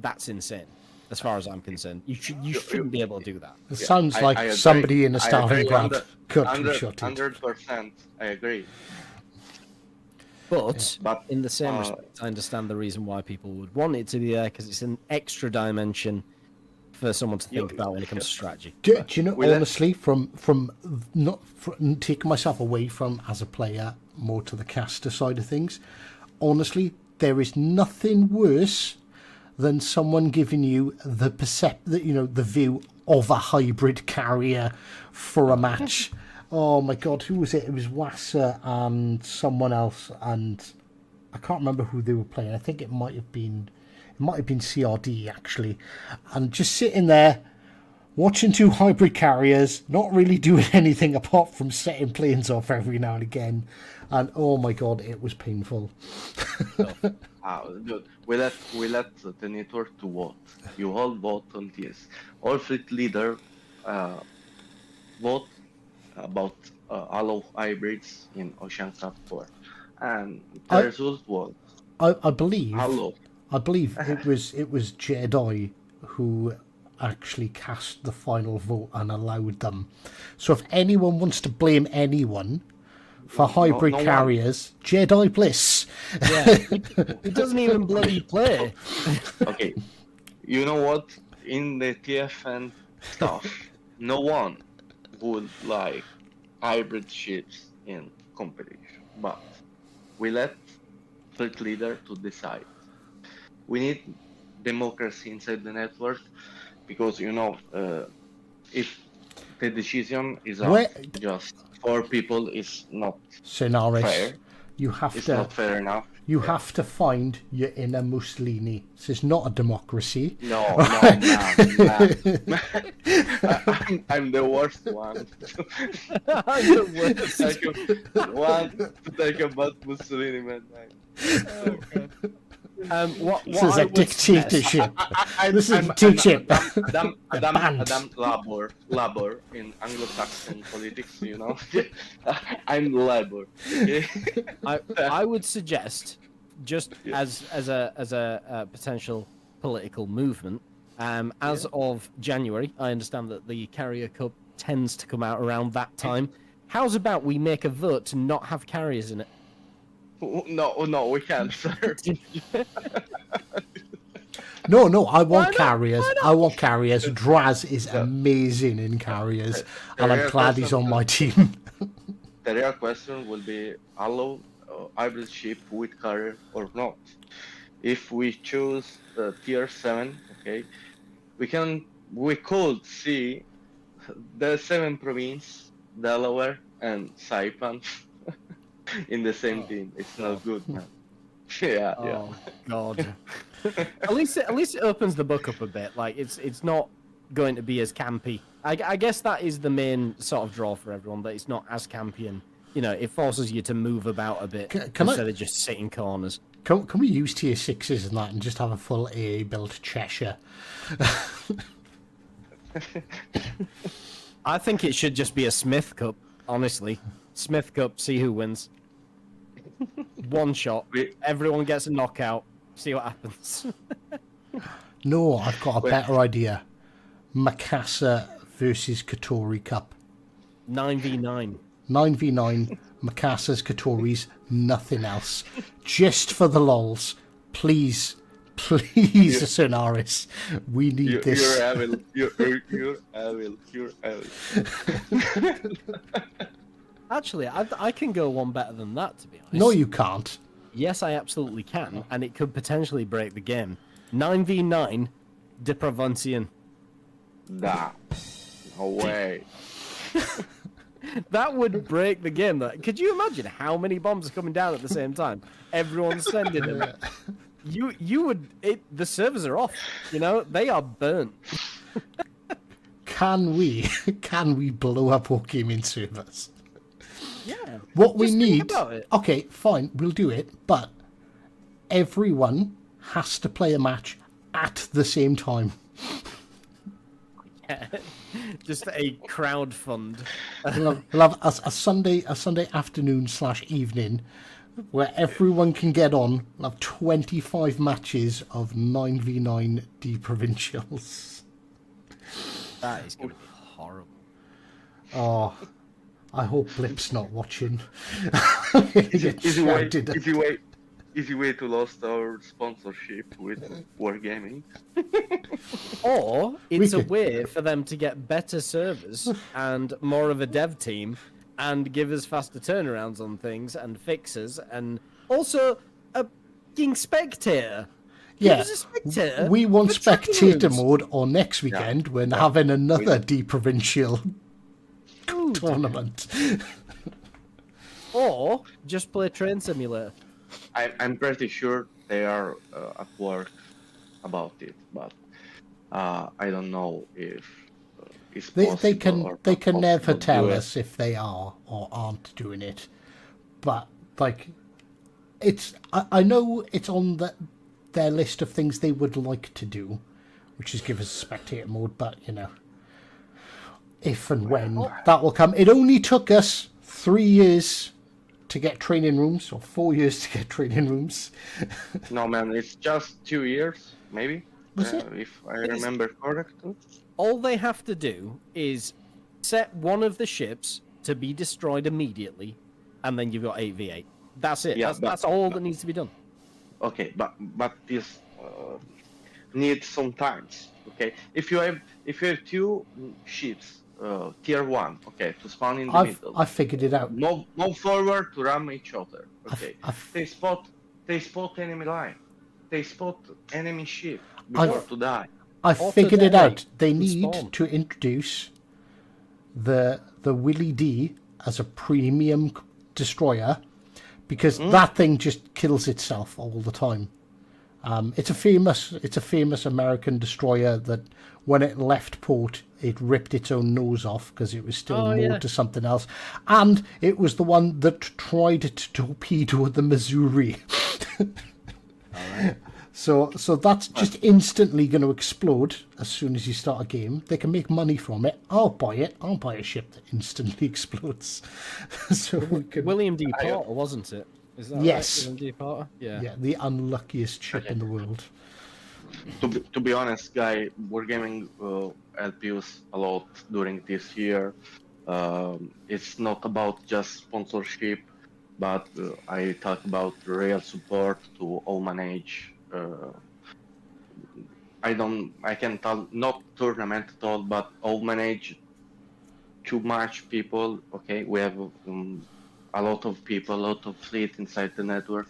that's insane. As far as I'm concerned, you shouldn't be able to do that. It sounds like I agree. somebody in a I agree. Stalingrad could have shot it. 100%, I agree. But But, in the same respect, I understand the reason why people would want it to be there because it's an extra dimension for someone to think about when it comes to strategy. Do you know, honestly, from taking myself away from as a player more to the caster side of things, honestly, there is nothing worse than someone giving you the the view of a hybrid carrier for a match. Oh my god, who was it? It was Wasser and someone else, and I can't remember who they were playing. I think it might have been CRD actually, and just sitting there watching two hybrid carriers, not really doing anything apart from setting planes off every now and again, and oh my god, it was painful. Dude, we let the network to vote. You all vote on this. All fleet leader vote about allow hybrids in Ocean Cup 4, and the result was I believe allow. I believe it was Jedi who actually cast the final vote and allowed them. So if anyone wants to blame anyone for hybrid no carriers, Jedi Bliss. Yeah, he doesn't even bloody play. Okay, you know what? In the TFN stuff, no one would like hybrid ships in competition, but we let fleet leader to decide. We need democracy inside the network because if the decision is just 4 people, is not Scenaris, fair. you have It's to not fair enough. you have to find your inner Mussolini. This is not a democracy. No, man. I'm the worst one. I'm the worst. To talk about Mussolini, man. Oh, God. What This is I a would dictatorship. This is a dictatorship. Adam Labor in Anglo-Saxon politics, I'm Labor. Okay? I would suggest, just as a potential political movement, as of January, I understand that the Carrier Cup tends to come out around that time. How's about we make a vote to not have carriers in it? No, we can't, sir. No, I want carriers. I want carriers. Draz is amazing in carriers, and I'm glad he's on my team. The real question will be allow hybrid ship with carrier or not. If we choose tier 7, okay, we could see the 7 province, Delaware and Saipan in the same team. It's not good, man. Yeah. Oh God. At least it opens the book up a bit. Like it's not going to be as campy. I guess that is the main sort of draw for everyone, that it's not as campy, and it forces you to move about a bit instead of just sitting corners. Can we use tier 6s and that and just have a full AA built Cheshire? I think it should just be a Smith Cup, honestly. Smith Cup, see who wins. One shot, everyone gets a knockout, see what happens. No, I've got a better idea. Mikasa versus Katori Cup. 9v9. 9v9, Mikasa's, Katori's, nothing else. Just for the lols. Please Please, Sonaris, we need this. You're evil. You're evil. You're evil. Actually, I can go one better than that, to be honest. No, you can't. Yes, I absolutely can, and it could potentially break the game. 9v9, Deprovencian. Nah. No way. That would break the game. Could you imagine how many bombs are coming down at the same time? Everyone's sending them. You would. The servers are off. You know, they are burnt. Can we blow up Wargaming servers? Yeah. What we Just think need. about it. Okay, fine, we'll do it, but everyone has to play a match at the same time. Just a crowd fund. We'll have a Sunday afternoon / evening where everyone can get on. We'll have 25 matches of 9v9 D-Provincials. That is going to be horrible. Oh, I hope Blip's not watching. Easy way to lost our sponsorship with Wargaming. Or it's a could- way for them to get better servers and more of a dev team and give us faster turnarounds on things and fixes and also a fucking spectator. Give Yeah, us a spectator we want with tracking spectator rooms. mode on next weekend when having another D-Provincial Dude. tournament. Or just play Train Simulator. I'm pretty sure they are at work about it, but I don't know if it's possible. They can or they not can never possible to tell do it. us if they are or aren't doing it, but like it's I know it's on their list of things they would like to do, which is give us spectator mode. But you know, if and when that will come, it only took us 3 years to get training rooms, or 4 years to get training rooms. No, man, it's just 2 years, maybe. Was it? If I remember correctly. All they have to do is set one of the ships to be destroyed immediately, and then you've got 8v8. That's it. Yeah, That's all that needs to be done. Okay, but this needs some times. Okay, if you have 2 ships, tier 1, okay, to spawn in the middle. I figured it out. Move forward to ram each other. Okay, I've- they spot enemy line. They spot enemy ship before to die. I Also figured it detonate out. They and need spawn. to introduce the Willy D as a premium destroyer, because that thing just kills itself all the time. It's a famous American destroyer that when it left port, it ripped its own nose off because it was still moored yeah. to something else, and it was the one that tried to torpedo the Missouri. So that's just instantly going to explode as soon as you start a game. They can make money from it. I'll buy it. I'll buy a ship that instantly explodes. So we could. William D. Porter, wasn't it? Is that Yes. right? William D. Porter? Yeah. Yeah, the unluckiest ship in the world. To be honest, guy, Wargaming helped us a lot during this year. It's not about just sponsorship, but I talk about real support to all manage. I can tell not tournament at all, but all manage too much people. Okay, we have a lot of people, a lot of fleet inside the network,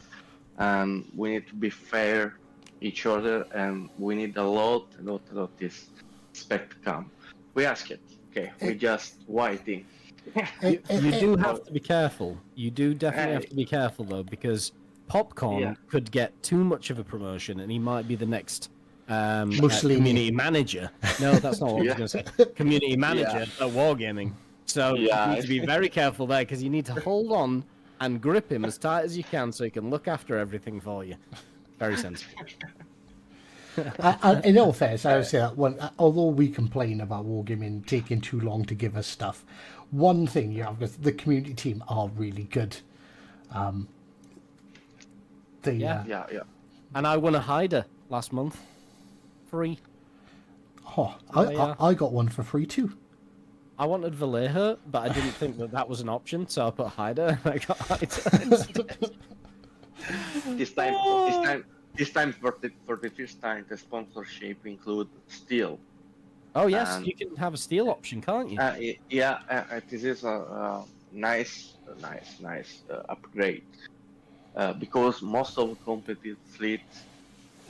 and we need to be fair each other, and we need a lot this spec to come. We ask it. Okay, we just waiting. You do have to be careful. You do definitely have to be careful, though, because Popcorn could get too much of a promotion, and he might be the next Mussolini. community manager. No, that's not what I was going to say. Community manager at Wargaming. So you need to be very careful there, because you need to hold on and grip him as tight as you can so he can look after everything for you. Very sensible. In all fairness, I would say that although we complain about Wargaming taking too long to give us stuff, one thing you have is the community team are really good. Yeah. And I won a hider last month. Free. Oh, I got one for free too. I wanted Vallejo, but I didn't think that was an option, so I put hider and I got hider. This time this time for the first time, the sponsorship include steel. Oh yes, And- you can have a steel option, can't you? This is a nice upgrade because most of the competitive fleets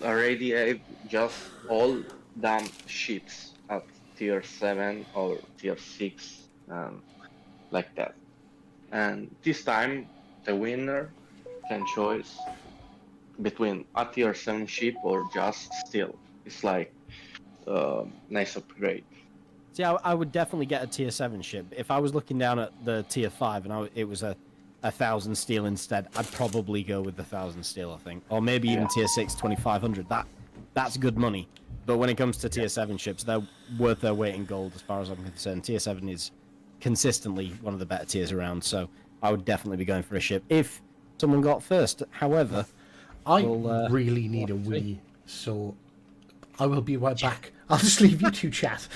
already have just all damn ships at tier 7 or tier 6, like that. And this time, the winner can choose between a tier 7 ship or just steel. It's like nice upgrade. See, I would definitely get a tier 7 ship. If I was looking down at the tier 5 and it was a 1,000 steel instead, I'd probably go with the 1,000 steel, I think. Or maybe even tier 6, 2,500. That's good money. But when it comes to tier 7 ships, they're worth their weight in gold as far as I'm concerned. Tier 7 is consistently one of the better tiers around, so I would definitely be going for a ship if someone got first. However, I we'll, really need a see. wee, so I will be right back. I'll just leave you two chat.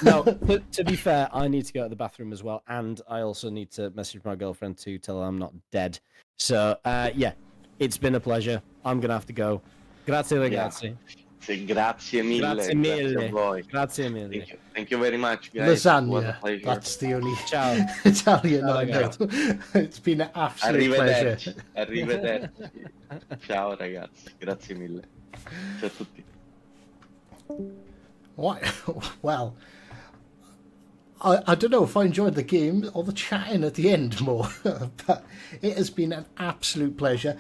No, but to be fair, I need to go to the bathroom as well, and I also need to message my girlfriend to tell her I'm not dead. So, yeah, it's been a pleasure. I'm going to have to go. Grazie ragazzi. Grazie mille. Grazie mille. Grazie a voi. Grazie mille. Thank you very much, guys. It was a Lasagna. pleasure. That's the only Ciao. Italian Ciao, I know. ragazzi. It's been an absolute pleasure. Arrivederci. Ciao ragazzi, grazie mille. Ciao a tutti. What? Well, I don't know if I enjoyed the game or the chatting at the end more, but it has been an absolute pleasure.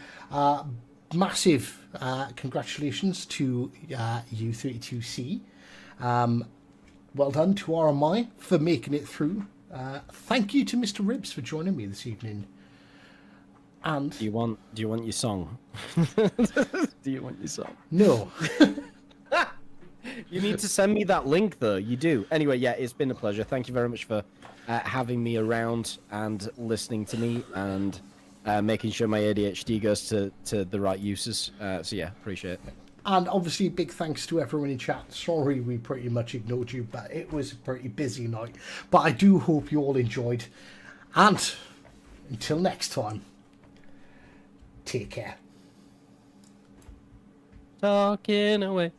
Massive congratulations to U32C. Well done to RMI for making it through. Thank you to Mr. Ribs for joining me this evening. And Do you want your song? Do you want your song? no, You need to send me that link, though. You do. Anyway, yeah, it's been a pleasure. Thank you very much for having me around and listening to me and making sure my ADHD goes to the right uses. So, yeah, appreciate it. and obviously big thanks to everyone in chat. Sorry we pretty much ignored you, but it was a pretty busy night. But I do hope you all enjoyed. And until next time, take care. Talking away.